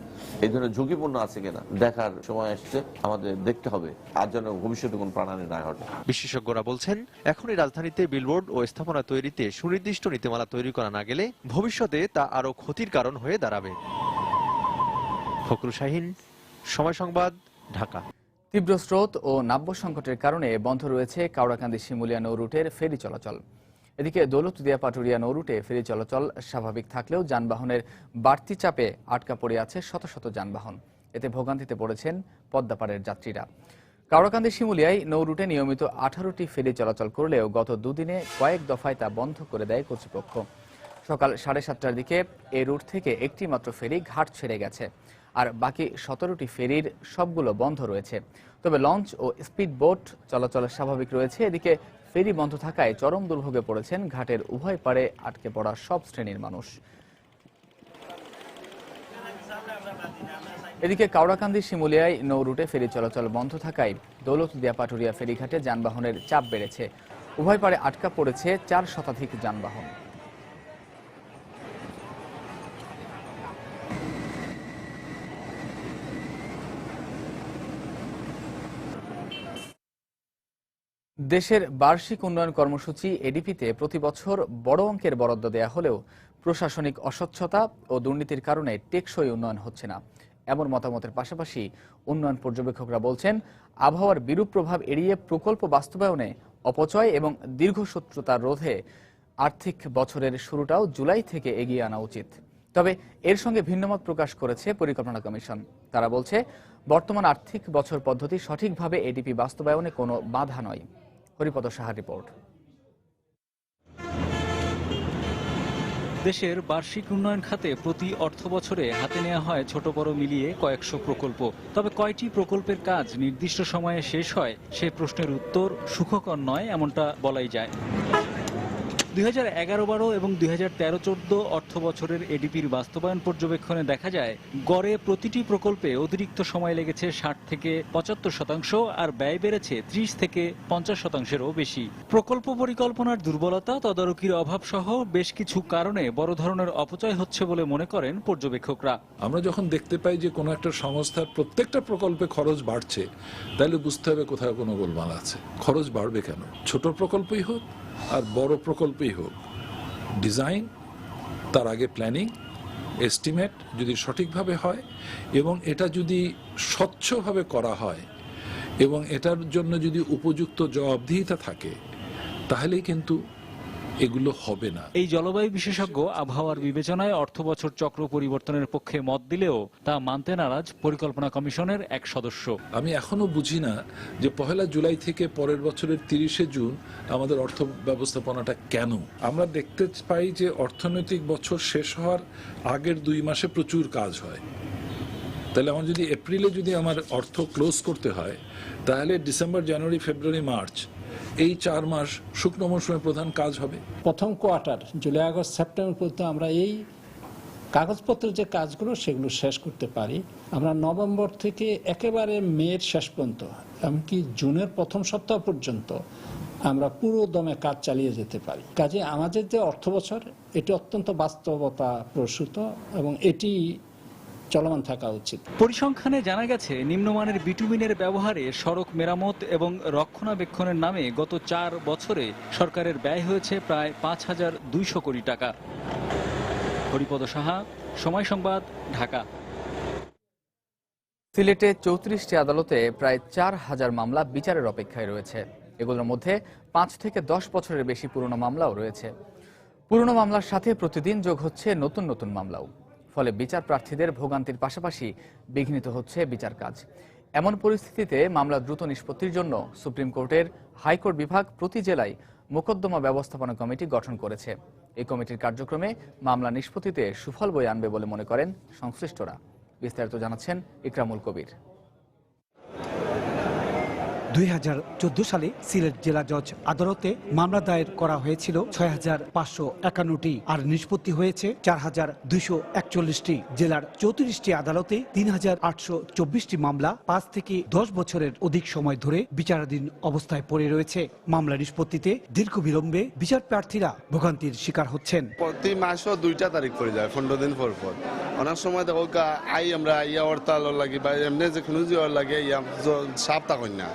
এই ধরনের ঝুঁকিপূর্ণ আছে কিনা দেখার সময় আসছে, আমাদের দেখতে হবে আর যেন ভবিষ্যতে কোনো প্রাণহানি না ঘটে। বিশেষজ্ঞরা বলছেন, এখনই রাজধানীতে বিলবোর্ড ও স্থাপনা তৈরিতে সুনির্দিষ্ট নীতিমালা তৈরি করা না গেলে ভবিষ্যতে তা আরো ক্ষতির কারণ হয়ে দাঁড়াবে। ফখরুল শাহীন, সময় সংবাদ, ঢাকা। তীব্র স্রোত ও নাব্য সংকটের কারণে বন্ধ রয়েছে কাওড়াকান্দি শিমুলিয়া নৌ রুটের ফেরি চলাচল। এদিকে দৌলতদিয়া পাটুরিয়া নৌ রুটে ফেরি চলাচল স্বাভাবিক থাকলেও যানবাহনের বাড়তি চাপে আটকা পড়ে আছে শত শত যানবাহন। এতে ভোগান্তিতে পড়েছেন পদ্মাপাড়ের যাত্রীরা। কাওড়াকান্দি শিমুলিয়ায় নৌ রুটে নিয়মিত 18টি ফেরি চলাচল করলেও গত দুদিনে কয়েক দফায় তা বন্ধ করে দেয় কর্তৃপক্ষ। সকাল 7:30টার দিকে এই রুট থেকে একটি মাত্র ফেরি ঘাট ছেড়ে গেছে, আর বাকি 17টি ফেরির সবগুলো বন্ধ রয়েছে। তবে লঞ্চ ও স্পিড বোট চলাচল স্বাভাবিক রয়েছে। এদিকে ফেরি বন্ধ থাকায় চরম দুর্ভোগে পড়েছেন ঘাটের উভয় পাড়ে আটকে পড়া সব শ্রেণীর মানুষ। এদিকে কাওড়াকান্দি শিমুলিয়ায় নৌ রুটে ফেরি চলাচল বন্ধ থাকায় দৌলতদিয়া পাটুরিয়া ফেরিঘাটে যানবাহনের চাপ বেড়েছে। উভয় পাড়ে আটকা পড়েছে 4 শতাধিক যানবাহন। দেশের বার্ষিক উন্নয়ন কর্মসূচি এডিপিতে প্রতি বছর বড় অঙ্কের বরাদ্দ দেয়া হলেও প্রশাসনিক অস্বচ্ছতা ও দুর্নীতির কারণে টেকসই উন্নয়ন হচ্ছে না, এমন মতামতের পাশাপাশি উন্নয়ন পর্যবেক্ষকরা বলছেন, আবহাওয়ার বিরূপ প্রভাব এড়িয়ে প্রকল্প বাস্তবায়নে অপচয় এবং দীর্ঘসূত্রতা রোধে আর্থিক বছরের শুরুটাও জুলাই থেকে এগিয়ে আনা উচিত। তবে এর সঙ্গে ভিন্নমত প্রকাশ করেছে পরিকল্পনা কমিশন। তারা বলছে, বর্তমান আর্থিক বছর পদ্ধতি সঠিকভাবে এডিপি বাস্তবায়নে কোনো বাধা নয়। হরিপদ সাহার রিপোর্ট। দেশের বার্ষিক উন্নয়ন খাতে প্রতি অর্থ বছরে হাতে নেওয়া হয় ছোট বড় মিলিয়ে কয়েকশো প্রকল্প। তবে কয়টি প্রকল্পের কাজ নির্দিষ্ট সময়ে শেষ হয় সে প্রশ্নের উত্তর সুখকর নয়, এমনটা বলাই যায়। 2011-12 এবং 2013-14 অর্থ বছরের এডিপির বাস্তবায়ন পর্যবেক্ষণে দেখা যায়, গড়ে প্রতিটি প্রকল্পে অতিরিক্ত সময় লেগেছে 60 থেকে 75% আর ব্যয় বেড়েছে 30 থেকে 50%-এরও বেশি। প্রকল্প পরিকল্পনার দুর্বলতা, তদারকির অভাব সহ বেশ কিছু কারণে বড় ধরনের অপচয় হচ্ছে বলে মনে করেন পর্যবেক্ষকরা। আমরা যখন দেখতে পাই যে কোনো একটা সংস্থার প্রত্যেকটা প্রকল্পে খরচ বাড়ছে, তাহলে বুঝতে হবে কোথাও কোনো গোলমাল আছে। খরচ বাড়বে কেন? ছোট প্রকল্পই হোক আর বড় প্রকল্পই হোক, ডিজাইন, তার আগে প্ল্যানিং, এস্টিমেট যদি সঠিকভাবে হয় এবং এটা যদি স্বচ্ছভাবে করা হয় এবং এটার জন্য যদি উপযুক্ত জবাবদিহিতা থাকে, তাহলেই কিন্তু এগুলো হবে না। এই জলবায়ু বিশেষজ্ঞ আবহাওয়ার বিবেচনায় অর্থবছর চক্র পরিবর্তনের পক্ষে মত দিলেও তা মানতে নারাজ পরিকল্পনা কমিশনের এক সদস্য। আমি এখনো বুঝি না যে 1 জুলাই থেকে পরের বছরের 30 জুন আমাদের অর্থ ব্যবস্থাপনাটা কেন। আমরা দেখতে পাই যে অর্থনৈতিক বছর শেষ হওয়ার আগের 2 মাসে প্রচুর কাজ হয়। তাহলে আমার যদি এপ্রিলে যদি আমার অর্থ ক্লোজ করতে হয়, তাহলে ডিসেম্বর, জানুয়ারি, ফেব্রুয়ারি, মার্চ এই 4 মাস শুকনো মৌসুমে প্রধান কাজ হবে। প্রথম কোয়ার্টার জুলাই, আগস্ট, সেপ্টেম্বর পর্যন্ত আমরা এই কাগজপত্রের যে কাজগুলো সেগুলো শেষ করতে পারি। আমরা নভেম্বর থেকে একেবারে মের শেষ পর্যন্ত, এমনকি জুনের প্রথম সপ্তাহ পর্যন্ত আমরা পুরো দমে কাজ চালিয়ে যেতে পারি। কাজে আমাদের যে অর্থবছর, এটি অত্যন্ত বাস্তবতা প্রসূত এবং এটি চলমান থাকা উচিত। পরিসংখ্যানে জানা গেছে নিম্নমানের বিটুমিনের ব্যবহারে সড়ক মেরামত এবং রক্ষণাবেক্ষণের নামে গত 4 বছরে সরকারের ব্যয় হয়েছে প্রায় 5,200 কোটি টাকা। হরিপদ সাহা, সময় সংবাদ, ঢাকা। সিলেটে 34টি আদালতে প্রায় 4,000 মামলা বিচারের অপেক্ষায় রয়েছে। এগুলোর মধ্যে 5 থেকে 10 বছরের বেশি পুরনো মামলাও রয়েছে। পুরনো মামলার সাথে প্রতিদিন যোগ হচ্ছে নতুন নতুন মামলাও। ফলে বিচার প্রার্থীদের ভোগান্তির পাশাপাশি বিঘ্নিত হচ্ছে বিচার কাজ। এমন পরিস্থিতিতে মামলা দ্রুত নিষ্পত্তির জন্য সুপ্রিম কোর্টের হাইকোর্ট বিভাগ প্রতি জেলায় মোকদ্দমা ব্যবস্থাপনা কমিটি গঠন করেছে। এই কমিটির কার্যক্রমে মামলা নিষ্পত্তিতে সুফল বয়ে আনবে বলে মনে করেন সংশ্লিষ্টরা। বিস্তারিত জানাচ্ছেন ইকরামুল কবির। 2014 সালে সিলেট জেলা জজ আদালতে মামলা দায়ের করা হয়েছিল 6,551টি আর নিষ্পত্তি হয়েছে 4,241টি। জেলার 34টি আদালতে 3,824টি মামলা 5 থেকে 10 বছরের অধিক সময় ধরে বিচারাধীন অবস্থায় পড়ে রয়েছে। মামলা নিষ্পত্তিতে দীর্ঘ বিলম্বে বিচার প্রার্থীরা ভোগান্তির শিকার হচ্ছেন। প্রতি মাসও 2টা তারিখ পড়ে যায়, 15 দিন পর পর। অনেক সময় দেখো আমরা হরতাল লাগি বা এমনি যে কোনো জিওর লাগে সাপ্তাহ কন্যা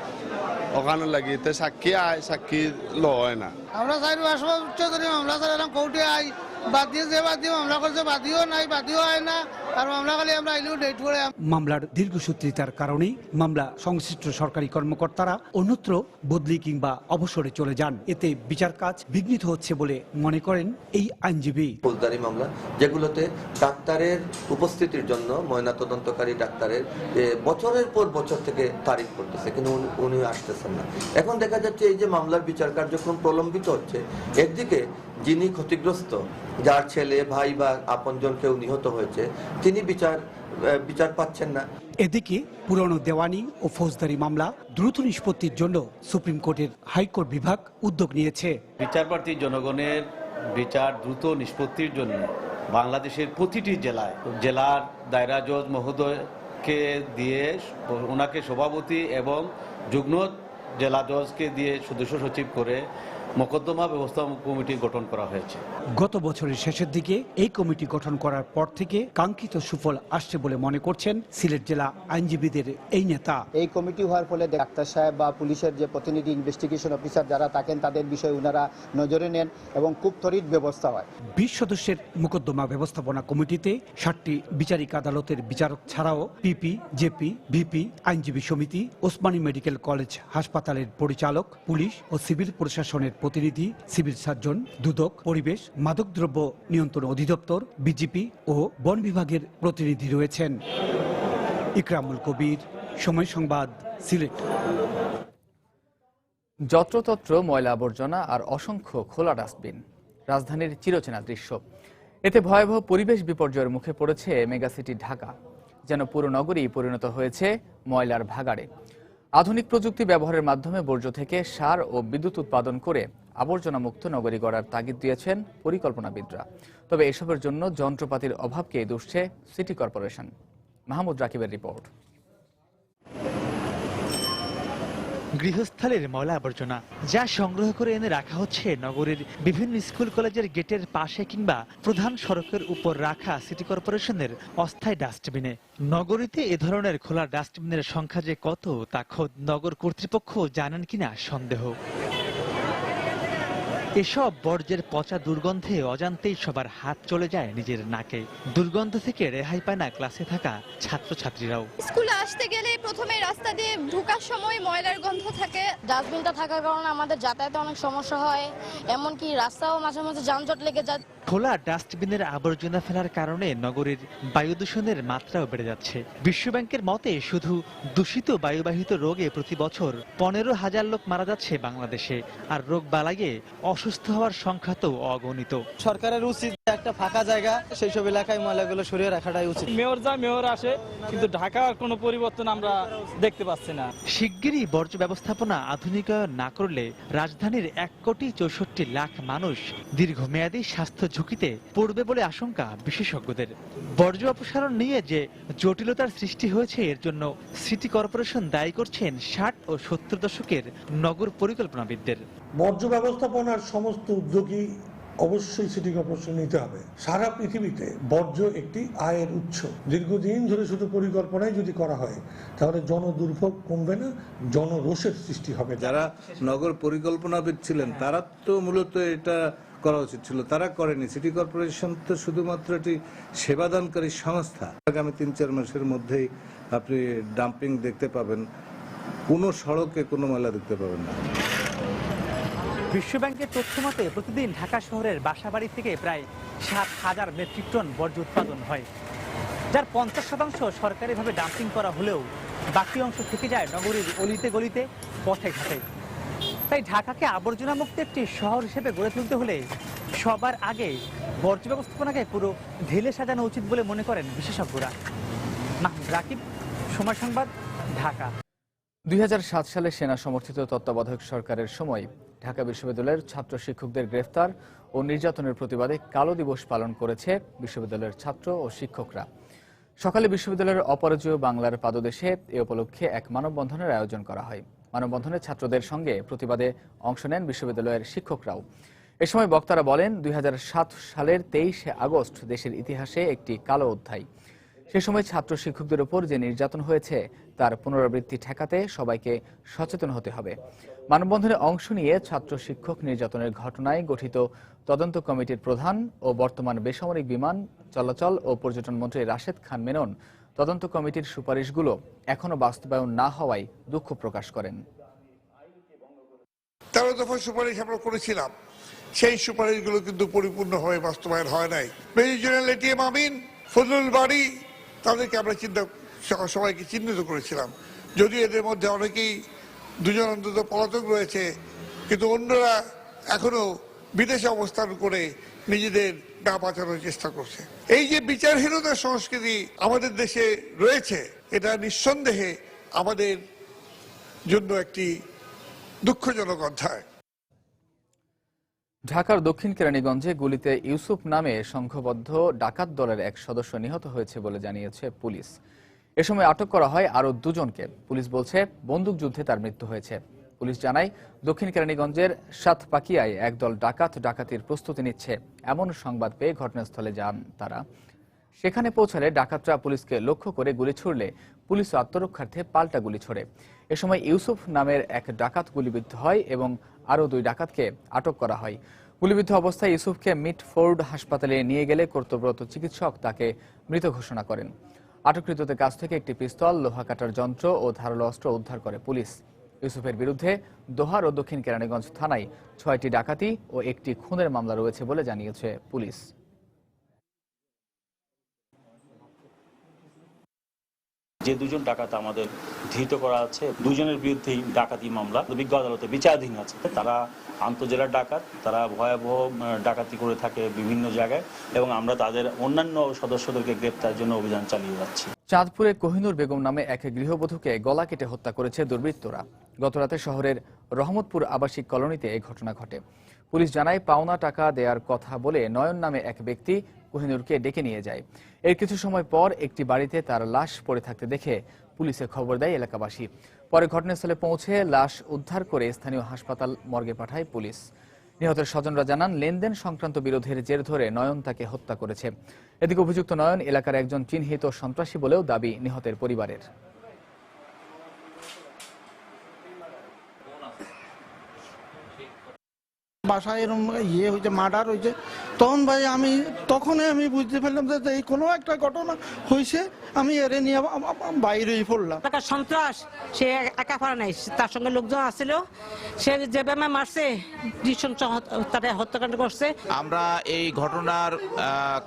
ওখানে লাগি তো সাক্ষী আয়, সাক্ষী ল হয় না। আমরা চাইলে উচ্চতর মামলা চাইলাম কোর্টে আই বাদ দিয়ে যে বাদ দিয়ে মামলা করছে বাদিও নাই, বাদিও হয় না। আর মামলা খালি আমরা আইলেও ডেট করে। মামলার দীর্ঘসূত্রিতার কারণেই মামলা সংশ্লিষ্ট সরকারি কর্মকর্তারা অন্যত্র বদলি কিংবা অবসরে চলে যান। এতে বিচার কাজ বিঘ্নিত হচ্ছে বলে মনে করেন এই আইনজীবী। ফৌজদারি মামলা যেগুলোতে ডাক্তারের উপস্থিতির জন্য ময়নাতদন্তকারী ডাক্তারের বছরের পর বছর থেকে তারিখ করতেছে, কিন্তু উনি আসতেছেন না। এখন দেখা যাচ্ছে এই যে মামলার বিচার কার্যক্রম প্রলম্বিত হচ্ছে, একদিকে যিনি ক্ষতিগ্রস্ত, যার ছেলে ভাই বা আপনজন কেউ নিহত হয়েছে, তিনি বিচার পাচ্ছেন না। এদিকে পুরনো দেওয়ানি ও ফৌজদারি মামলা দ্রুত নিষ্পত্তির জন্য সুপ্রিম কোর্টের হাইকোর্ট বিভাগ উদ্যোগ নিয়েছে। বিচারপ্রার্থী জনগণের বিচার দ্রুত নিষ্পত্তির জন্য বাংলাদেশের প্রতিটি জেলার দায়রা জজ মহোদয়কে দিয়ে ওনাকে সভাপতি এবং যুগ্ম জেলা জজকে দিয়ে সদস্য সচিব করে মোকদ্দমা ব্যবস্থাপনা কমিটি গঠন করা হয়েছে। গত বছরের শেষের দিকে এই কমিটি গঠন করার পর থেকে কাঙ্ক্ষিত সুফল আসছে বলে মনে করছেন সিলেট জেলা আইনজীবীদের এই নেতা। এই কমিটি হওয়ার ফলে ডাক্তার সাহেব বা পুলিশের যে প্রতিনিধি ইনভেস্টিগেশন অফিসার যারা থাকেন তাদের বিষয়ে ওনারা নজরে নেন এবং খুব ত্বরিত ব্যবস্থা হয়। 20 সদস্যের মোকদ্দমা ব্যবস্থাপনা কমিটিতে 7টি বিচারিক আদালতের বিচারক ছাড়াও পিপি, জেপি, ভিপি, আইনজীবী সমিতি, ওসমানী মেডিকেল কলেজ হাসপাতালের পরিচালক, পুলিশ ও সিভিল প্রশাসনের প্রতিনিধি, সিভিল সার্জন, দুদক, পরিবেশ, মাদকদ্রব্য নিয়ন্ত্রণ অধিদপ্তর, বিজিপি ও বন বিভাগের প্রতিনিধি রয়েছেন। ইকরামুল কবির, সময় সংবাদ, সিলেট। যত্রতত্র ময়লা আবর্জনা আর অসংখ্য খোলা ডাস্টবিন, রাজধানীর চিরচেনা দৃশ্য। এতে ভয়াবহ পরিবেশ বিপর্যয়ের মুখে পড়েছে মেগাসিটি ঢাকা। যেন পুরো নগরী পরিণত হয়েছে ময়লার ভাগাড়ে। আধুনিক প্রযুক্তি ব্যবহারের মাধ্যমে বর্জ্য থেকে সার ও বিদ্যুৎ উৎপাদন করে আবর্জনা মুক্ত নগরী গড়ার তাগিদ দিয়েছেন পরিকল্পনাবিদরা। তবে এসবের জন্য যন্ত্রপাতির অভাবকে দুষছে সিটি কর্পোরেশন। মাহমুদ রাকিবের রিপোর্ট। গৃহস্থালির ময়লা আবর্জনা যা সংগ্রহ করে এনে রাখা হচ্ছে নগরীর বিভিন্ন স্কুল কলেজের গেটের পাশে কিংবা প্রধান সড়কের উপর রাখা সিটি কর্পোরেশনের অস্থায়ী ডাস্টবিনে। নগরীতে এ ধরনের খোলা ডাস্টবিনের সংখ্যা যে কত তা খোদ নগর কর্তৃপক্ষ জানেন কিনা সন্দেহ। এসব বর্জ্যের পচা দুর্গন্ধে অজান্তেই সবার হাত চলে যায় নিজের নাকে। দুর্গন্ধ থেকে রেহাই পায় না ক্লাসে থাকা ছাত্রছাত্রীরাও। স্কুলে আসতে গেলে প্রথমে রাস্তা দিয়ে ঢোকার সময় ময়লার গন্ধ থাকে। ডাস্টবিনটা থাকার কারণে আমাদের যাতায়াতে অনেক সমস্যা হয়, এমনকি রাস্তাও মাঝে মাঝে যানজট লেগে যায়। খোলা ডাস্টবিনের আবর্জনা ফেলার কারণে নগরীর বায়ু দূষণের মাত্রাও বেড়ে যাচ্ছে। বিশ্বব্যাংকের মতে শুধু দূষিত বায়ুবাহিত রোগে প্রতি বছর 15,000 লোক মারা যাচ্ছে বাংলাদেশে, আর রোগ বালাইয়ে অসুস্থ হওয়ার সংখ্যা তো অগণিত। সরকারের উচিত একটা ফাঁকা জায়গা সেই সব এলাকায় ময়লাগুলো সরিয়ে রাখাটাই উচিত। মেয়র আসে, কিন্তু ঢাকার কোনো পরিবর্তন আমরা দেখতে পাচ্ছি না। শিগগিরই বর্জ্য ব্যবস্থাপনা আধুনিকায়ন না করলে রাজধানীর 1,64,00,000 মানুষ দীর্ঘমেয়াদী স্বাস্থ্য ঝুঁকিতে পড়বে বলে আশঙ্কা বিশেষজ্ঞদের। বর্জ্য অপসারণ নিয়ে যে জটিলতার সৃষ্টি হয়েছে এর জন্য সিটি কর্পোরেশন দায়ী করছেন 60 ও 70 দশকের নগর পরিকল্পনাবিদদের। বর্জ্য ব্যবস্থাপনার সমস্ত উদ্যোগই অবশ্যই সিটি কর্পোরেশন নিতে হবে। সারা পৃথিবীতে বর্জ্য একটি আয়ের উৎস। দীর্ঘদিন ধরে শুধু পরিকল্পনাই যদি করা হয় তাহলে জনদুর্ভোগ কমবে না, জনরোষের সৃষ্টি হবে। যারা নগর পরিকল্পনাবিদ ছিলেন তারা তো মূলত এটা করা উচিত ছিল, তারা করেনি। সিটি কর্পোরেশন তো শুধুমাত্র একটি সেবাদানকারী সংস্থা। আগামী ৩-৪ মাসের মধ্যেই আপনি ডাম্পিং দেখতে পাবেন, কোনো সড়কে কোনো ময়লা দেখতে পাবেন না। বিশ্বব্যাংকের তথ্য মতে প্রতিদিন ঢাকা শহরের বাসাবাড়ি থেকে প্রায় ৭,০০০ মেট্রিক টন বর্জ্য উৎপাদন হয়, যার ৫০% সরকারিভাবে ডাম্পিং করা হলেও বাকি অংশ থেকে যায় নগরীর অলিতে গলিতে, পথে ঘাটে। তাই ঢাকাকে আবর্জনা মুক্ত একটি শহর হিসেবে গড়ে তুলতে হলে সবার আগে বর্জ্য ব্যবস্থাপনাকে পুরো ঢেলে সাজানো উচিত বলে মনে করেন বিশেষজ্ঞরা। মাহমুদ রাকিব, সময় সংবাদ, ঢাকা। ২০০৭ সালে সেনা সমর্থিত তত্ত্বাবধায়ক সরকারের সময় ঢাকা বিশ্ববিদ্যালয়ের ছাত্র শিক্ষকদের গ্রেফতার ও নির্যাতনের প্রতিবাদে কালো দিবস পালন করেছে বিশ্ববিদ্যালয়ের ছাত্র ও শিক্ষকরা। সকালে বিশ্ববিদ্যালয়ের অপরাজেয় বাংলার পাদদেশে এ উপলক্ষে এক মানববন্ধনের আয়োজন করা হয়। মানববন্ধনে ছাত্রদের সঙ্গে প্রতিবাদে অংশ নেন বিশ্ববিদ্যালয়ের শিক্ষকরাও। এ সময় বক্তারা বলেন, ২০০৭ সালের ২৩শে আগস্ট দেশের ইতিহাসে একটি কালো অধ্যায়। সে সময় ছাত্র শিক্ষকদের উপর যে নির্যাতন হয়েছে তার পুনরাবৃত্তি ঠেকাতে সবাইকে সচেতন হতে হবে। মানববন্ধনে অংশ নিয়ে ছাত্র শিক্ষক নির্যাতনের ঘটনায় গঠিত তদন্ত কমিটির প্রধান ও বর্তমান বেসামরিক বিমান চলাচল ও পর্যটন মন্ত্রী রাশেদ খান মেনন তদন্ত কমিটির সুপারিশগুলো এখনো বাস্তবায়ন না হওয়ায় দুঃখ প্রকাশ করেন। ১৩ দফা সুপারিশ আমরা করেছিলাম, সেই সুপারিশগুলো কিন্তু পরিপূর্ণভাবে বাস্তবায়ন হয় নাই। মেজর জেনারেল এটিএম আমিন, ফজলুল বাড়ি, তাদেরকে আমরা সবাইকে চিহ্নিত করেছিলাম। যদিও এদের মধ্যে অনেকেই, 2 জন অন্তত পলাতক রয়েছে, কিন্তু অন্যরা এখনো বিদেশে অবস্থান করে নিজেদের গা বাঁচানোর চেষ্টা করছে। এই যে বিচারহীনতার সংস্কৃতি আমাদের দেশে রয়েছে, এটা নিঃসন্দেহে আমাদের জন্য একটি দুঃখজনক অধ্যায়। ঢাকার দক্ষিণ কেরানীগঞ্জে গুলিতে ইউসুফ নামে সংঘবদ্ধ ডাকাত দলের এক সদস্য নিহত হয়েছে বলে জানিয়েছে পুলিশ। এ সময় আটক করা হয় আরও 2 জনকে। পুলিশ বলছে বন্দুকযুদ্ধে তার মৃত্যু হয়েছে। পুলিশ জানায়, দক্ষিণ কেরানীগঞ্জের সাতপাকিয়ায় একদল ডাকাত ডাকাতির প্রস্তুতি নিচ্ছে এমন সংবাদ পেয়ে ঘটনাস্থলে যান তারা। সেখানে পৌঁছালে ডাকাতরা পুলিশকে লক্ষ্য করে গুলি ছুড়লে পুলিশ আত্মরক্ষার্থে পাল্টা গুলি ছোড়ে। এ সময় ইউসুফ নামের এক ডাকাত গুলিবিদ্ধ হয় এবং আরও 2 ডাকাতকে আটক করা হয়। গুলিবিদ্ধ অবস্থায় ইউসুফকে মিটফোর্ড হাসপাতালে নিয়ে গেলে কর্তব্যরত চিকিৎসক তাকে মৃত ঘোষণা করেন। আটককৃতদের কাছ থেকে একটি পিস্তল, লোহা কাটার যন্ত্র ও ধারালো অস্ত্র উদ্ধার করে পুলিশ। ইউসুফের বিরুদ্ধে দোহার ও দক্ষিণ কেরানীগঞ্জ থানায় 6টি ডাকাতি ও একটি খুনের মামলা রয়েছে বলে জানিয়েছে পুলিশ। যে 2 জন ডাকাত আমাদের ধৃত করা আছে, 2 জনের বিরুদ্ধেই ডাকাতি মামলা বিজ্ঞ আদালতে বিচারাধীন আছে। তারা আন্তজেলার ডাকাত, তারা ভয়াবহ ডাকাতি করে থাকে বিভিন্ন জায়গায় এবং আমরা তাদের অন্যান্য সদস্যদেরকে গ্রেপ্তারের জন্য অভিযান চালিয়ে যাচ্ছি। চাঁদপুরে কোহিনুর বেগম নামে এক গৃহবধূকে গলা কেটে হত্যা করেছে দুর্বৃত্তরা। গতরাতে শহরের রহমতপুর আবাসিক কলোনিতে এই ঘটনা ঘটে। পুলিশ জানায়, পাওনা টাকা দেওয়ার কথা বলে নয়ন নামে এক ব্যক্তি কোহিনুরকে ডেকে নিয়ে যায়। এর কিছু সময় পর একটি বাড়িতে তার লাশ পড়ে থাকতে দেখে পুলিশে খবর দেয় এলাকাবাসী। পরে ঘটনাস্থলে পৌঁছে লাশ উদ্ধার করে স্থানীয় হাসপাতাল মর্গে পাঠায় পুলিশ। নিহতের স্বজনরা জানান, লেনদেন সংক্রান্ত বিরোধের জের ধরে নয়ন তাকে হত্যা করেছে। এদিকে অভিযুক্ত নয়ন এলাকার একজন চিহ্নিত সন্ত্রাসী বলেও দাবি নিহতের পরিবারের। বাসায় এরকম হয়েছে, মার্ডার হয়েছে, তখনই আমি বুঝতে পারলাম যে এই কোনো একটা ঘটনা হয়েছে। আমি এর নিয়ে বাইরেই পড়লাম। সন্ত্রাস সে একা পারে নাই, তার সঙ্গে লোকজন আসছিল, সে যেভাবে মারছে তারা হত্যাকাণ্ড করছে। আমরা এই ঘটনার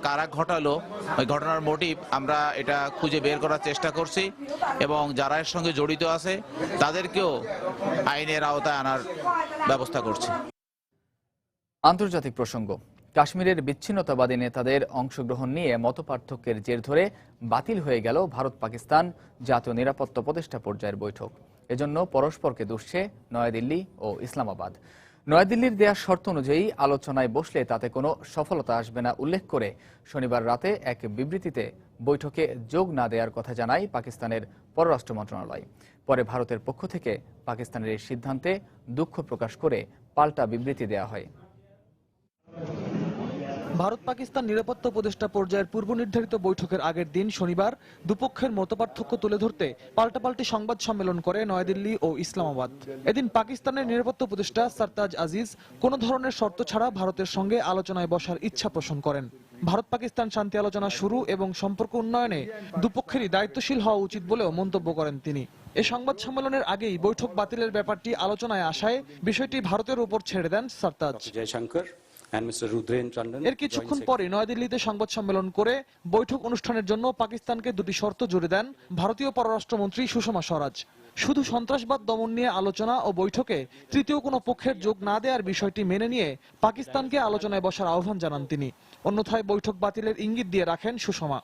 কারা ঘটালো, ওই ঘটনার মোটিভ আমরা এটা খুঁজে বের করার চেষ্টা করছি এবং যারা এর সঙ্গে জড়িত আছে তাদেরকেও আইনের আওতায় আনার ব্যবস্থা করছি। আন্তর্জাতিক প্রসঙ্গ। কাশ্মীরের বিচ্ছিন্নতাবাদী নেতাদের অংশগ্রহণ নিয়ে মতপার্থক্যের জের ধরে বাতিল হয়ে গেল ভারত পাকিস্তান জাতীয় নিরাপত্তা উপদেষ্টা পর্যায়ের বৈঠক। এজন্য পরস্পরকে দুষছে নয়াদিল্লি ও ইসলামাবাদ। নয়াদিল্লির দেয়া শর্ত অনুযায়ী আলোচনায় বসলে তাতে কোনো সফলতা আসবে না উল্লেখ করে শনিবার রাতে এক বিবৃতিতে বৈঠকে যোগ না দেওয়ার কথা জানায় পাকিস্তানের পররাষ্ট্র মন্ত্রণালয়। পরে ভারতের পক্ষ থেকে পাকিস্তানের এই সিদ্ধান্তে দুঃখ প্রকাশ করে পাল্টা বিবৃতি দেওয়া হয়। ভারত পাকিস্তান নিরাপত্তা উপদেষ্টা পর্যায়ের পূর্ব নির্ধারিত বৈঠকের আগের দিন শনিবার দুপক্ষের মতপার্থক্য তুলে ধরতে পাল্টাপাল্টি সংবাদ সম্মেলন করে নয়াদিল্লি ও ইসলামাবাদ। এদিন পাকিস্তানের নিরাপত্তা উপদেষ্টা সারতাজ আজিজ কোনো ধরনের শর্ত ছাড়া ভারতের সঙ্গে আলোচনায় বসার ইচ্ছা পোষণ করেন। ভারত পাকিস্তান শান্তি আলোচনা শুরু এবং সম্পর্ক উন্নয়নে দুপক্ষেরই দায়িত্বশীল হওয়া উচিত বলেও মন্তব্য করেন তিনি। এই সংবাদ সম্মেলনের আগেই বৈঠক বাতিলের ব্যাপারটি আলোচনায় আসায় বিষয়টি ভারতের উপর ছেড়ে দেন সারতাজ। এর কিছুক্ষণ পরে নয়াদিল্লিতে সংবাদ সম্মেলন করে বৈঠক অনুষ্ঠানের জন্য পাকিস্তানকে দুটি শর্ত জুড়ে দেন ভারতীয় পররাষ্ট্রমন্ত্রী সুষমা স্বরাজ। শুধু সন্ত্রাসবাদ দমন নিয়ে আলোচনা ও বৈঠকে তৃতীয় কোনো পক্ষের যোগ না দেওয়ার বিষয়টি মেনে নিয়ে পাকিস্তানকে আলোচনায় বসার আহ্বান জানান তিনি। অন্যথায় বৈঠক বাতিলের ইঙ্গিত দিয়ে রাখেন সুষমা।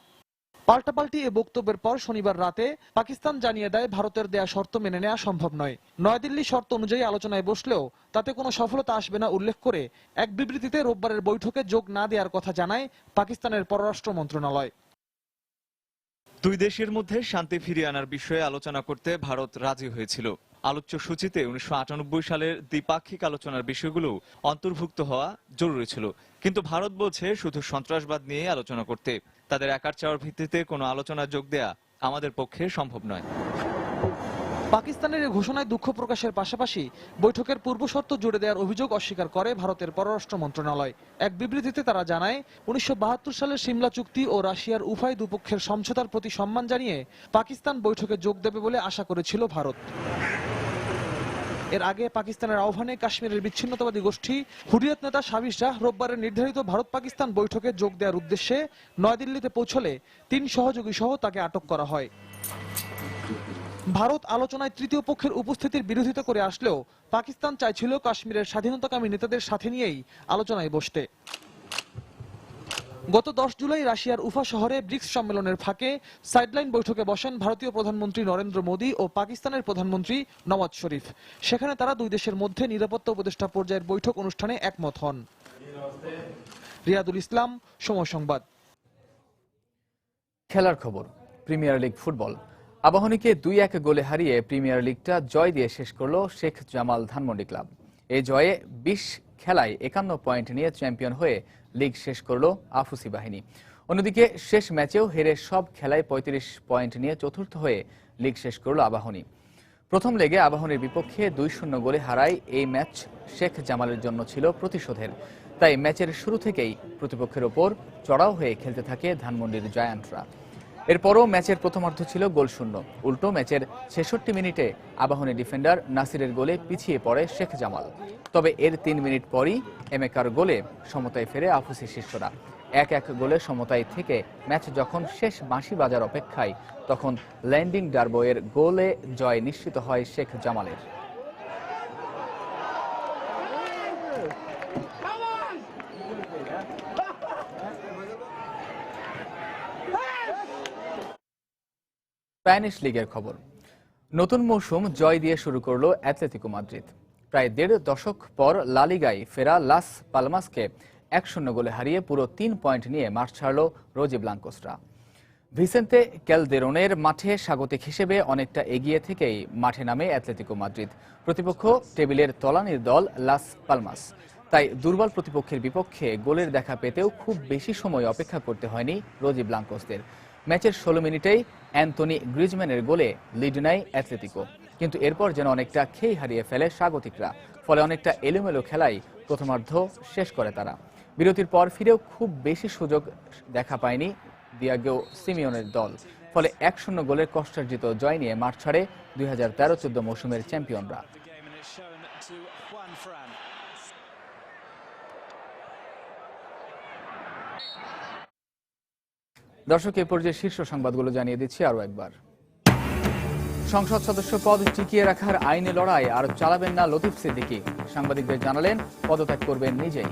পাল্টাপাল্টি এ বক্তব্যের পর শনিবার রাতে পাকিস্তান জানিয়ে দেয় ভারতের দেয়া শর্ত মেনে নেওয়া সম্ভব নয়। নয়াদিল্লি শর্ত অনুযায়ী আলোচনায় বসলেও তাতে কোনো সফলতা আসবে না উল্লেখ করে এক বিবৃতিতে রোববারের বৈঠকে যোগ না দেওয়ার কথা জানায় পাকিস্তানের পররাষ্ট্র মন্ত্রণালয়। দুই দেশের মধ্যে শান্তি ফিরিয়ে আনার বিষয়ে আলোচনা করতে ভারত রাজি হয়েছিল। আলোচ্য সূচিতে 1998 সালের দ্বিপাক্ষিক আলোচনার বিষয়গুলো অন্তর্ভুক্ত হওয়া জরুরি ছিল, কিন্তু ভারত বলছে শুধু সন্ত্রাসবাদ নিয়ে আলোচনা করতে। তাদের একার চাওয়ার ভিত্তিতে কোনো আলোচনা যোগ দেয়া আমাদের পক্ষে সম্ভব নয়। পাকিস্তানের এই ঘোষণায় দুঃখ প্রকাশের পাশাপাশি বৈঠকের পূর্ব শর্ত জুড়ে দেওয়ার অভিযোগ অস্বীকার করে ভারতের পররাষ্ট্র মন্ত্রণালয়। এক বিবৃতিতে তারা জানায়, 1972 সালের সিমলা চুক্তি ও রাশিয়ার উভয় দুপক্ষের সমঝোতার প্রতি সম্মান জানিয়ে পাকিস্তান বৈঠকে যোগ দেবে বলে আশা করেছিল ভারত। এর আগে পাকিস্তানের আহ্বানে কাশ্মীরের বিচ্ছিন্নতাবাদী গোষ্ঠী হুরিয়াত নেতা সাবির শাহ রোববারের নির্ধারিত ভারত পাকিস্তান বৈঠকে যোগ দেওয়ার উদ্দেশ্যে নয়াদিল্লিতে পৌঁছলে 3 সহযোগী সহ তাকে আটক করা হয়। ভারত আলোচনায় তৃতীয় পক্ষের উপস্থিতির বিরোধিতা করে আসলেও পাকিস্তান চাইছিল কাশ্মীরের স্বাধীনতাকামী নেতাদের সাথে নিয়েই আলোচনায় বসতে। গত 10 জুলাই রাশিয়ার উফা শহরে ব্রিক্স সম্মেলনের ফাঁকে সাইডলাইন বৈঠকে বসেন ভারতীয় প্রধানমন্ত্রী নরেন্দ্র মোদী ও পাকিস্তানের প্রধানমন্ত্রী নওয়াজ শরীফ। সেখানে তারা দুই দেশের মধ্যে নিরাপত্তা উপদেষ্টা পর্যায়ের বৈঠক অনুষ্ঠানে একমত হন। রিয়াদুল ইসলাম, সময় সংবাদ। খেলার খবর। Premier league football. আবাহনীকে 2-1 গোলে হারিয়ে প্রিমিয়ার লিগটা জয় দিয়ে শেষ করল শেখ জামাল ধানমন্ডি ক্লাব। এই জয়ে 20 খেলায় 51 পয়েন্ট নিয়ে চ্যাম্পিয়ন হয়ে লিগ শেষ করল আফুসি বাহিনী। অন্যদিকে শেষ ম্যাচেও হেরে সব খেলায় 35 পয়েন্ট নিয়ে চতুর্থ হয়ে লিগ শেষ করল আবাহনী। প্রথম লেগে আবাহনীর বিপক্ষে 2-0 গোলে হারায় এই ম্যাচ শেখ জামালের জন্য ছিল প্রতিশোধের। তাই ম্যাচের শুরু থেকেই প্রতিপক্ষের ওপর চড়াও হয়ে খেলতে থাকে ধানমন্ডির জায়ান্টরা। এরপরও ম্যাচের প্রথমার্ধ ছিল গোলশূন্য। উল্টো ম্যাচের 66 মিনিটে আবাহনী ডিফেন্ডার নাসিরের গোলে পিছিয়ে পড়ে শেখ জামাল। তবে এর 3 মিনিট পরই এমেকার গোলে সমতায় ফেরে আফুসি শিষ্যরা। 1-1 গোলে সমতায় থেকে ম্যাচ যখন শেষ বাঁশি বাজার অপেক্ষায়, তখন ল্যান্ডিং ডারবোয়ের গোলে জয় নিশ্চিত হয় শেখ জামালের। স্প্যানিশ লিগের খবর। নতুন মৌসুম জয় দিয়ে শুরু করলো অ্যাটলেটিকো মাদ্রিদ। প্রায় 1.5 দশক পর লা লিগায় ফেরা লাস পালমাসকে 1-0 গোলে হারিয়ে পুরো 3 পয়েন্ট নিয়ে মাঠ ছাড়ল রোজি ব্লাঙ্কোসরা। ভিসেন্তে ক্যালদেরোনের মাঠে স্বাগতিক হিসেবে অনেকটা এগিয়ে থেকেই মাঠে নামে অ্যাটলেটিকো মাদ্রিদ। প্রতিপক্ষ টেবিলের তলানির দল লাস পালমাস। তাই দুর্বল প্রতিপক্ষের বিপক্ষে গোলের দেখা পেতেও খুব বেশি সময় অপেক্ষা করতে হয়নি রোজি ব্লাঙ্কোসদের। ম্যাচের 16 মিনিটেই অ্যান্টনি গ্রিজম্যানের গোলে লিড নেয় অ্যাটলেটিকো, কিন্তু এরপর যেন অনেকটা খেই হারিয়ে ফেলে স্বাগতিকরা। ফলে অনেকটা এলোমেলো খেলায় প্রথমার্ধ শেষ করে তারা। বিরতির পর ফিরেও খুব বেশি সুযোগ দেখা পায়নি দিয়েগো সিমিওনের দল। ফলে 1-0 গোলের কষ্টার্জিত জয় নিয়ে মাঠ ছাড়ে 2013-14 মৌসুমের চ্যাম্পিয়নরা। দর্শক, এ পর্যায়ে শীর্ষ সংবাদগুলো জানিয়ে দিচ্ছি আরো একবার। সংসদ সদস্য পদ টিকিয়ে রাখার আইনি লড়াই আর চালাবেন না লতিফ সিদ্দিকী। সাংবাদিকদের জানালেন পদত্যাগ করবেন নিজেই।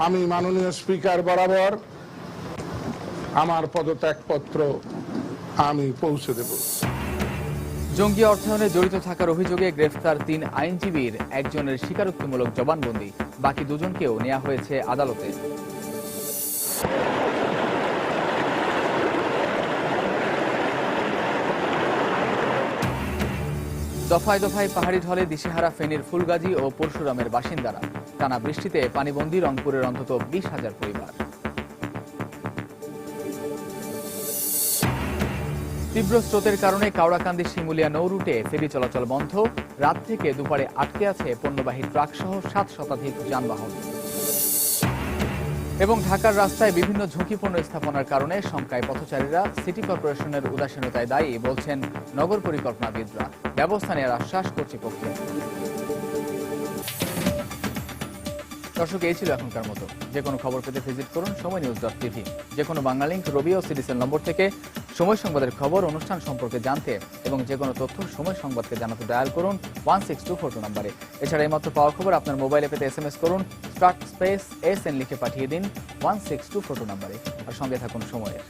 আমি মাননীয় স্পিকার বরাবর আমার পদত্যাগপত্র আমি পৌঁছে দেব। জঙ্গি অর্থায়নে জড়িত থাকার অভিযোগে গ্রেফতার 3 আইনজীবীর একজনের স্বীকারোক্তিমূলক জবানবন্দি। বাকি দুজনকেও নেওয়া হয়েছে আদালতে। দফায় দফায় পাহাড়ি ঢলে দিশেহারা ফেনীর ফুলগাজী ও পরশুরামের বাসিন্দারা। টানা বৃষ্টিতে পানিবন্দী রংপুরের অন্তত 20,000 পরিবার। তীব্র স্রোতের কারণে কাওড়াকান্দি শিমুলিয়া নৌ রুটে ফেরি চলাচল বন্ধ। রাত থেকে দুপুরে আটকে আছে পণ্যবাহী ট্রাক সহ 7 শতাধিক যানবাহন। এবং ঢাকার রাস্তায় বিভিন্ন ঝুঁকিপূর্ণ স্থাপনার কারণে শঙ্কায় পথচারীরা। সিটি কর্পোরেশনের উদাসীনতায় দায়ী বলছেন নগর পরিকল্পনাবিদরা। ব্যবস্থা নেওয়ার আশ্বাস কর্তৃপক্ষের। দর্শক, এই ছিল এখনকার মতো। যে কোনো খবর পেতে ভিজিট করুন সময়নিউজ.tv। যে কোনো বাংলা লিংক, রবি ও সিডিসেল নম্বর থেকে সময় সংবাদের খবর, অনুষ্ঠান সম্পর্কে জানতে এবং যে কোনো তথ্য সময় সংবাদকে জানাতে ডায়াল করুন 16242 নম্বরে। এছাড়া এইমাত্র পাওয়া খবর আপনার মোবাইলে পেতে SMS করুন SN লিখে পাঠিয়ে দিন 16242 নম্বরে। আর সঙ্গে থাকুন সময়ের।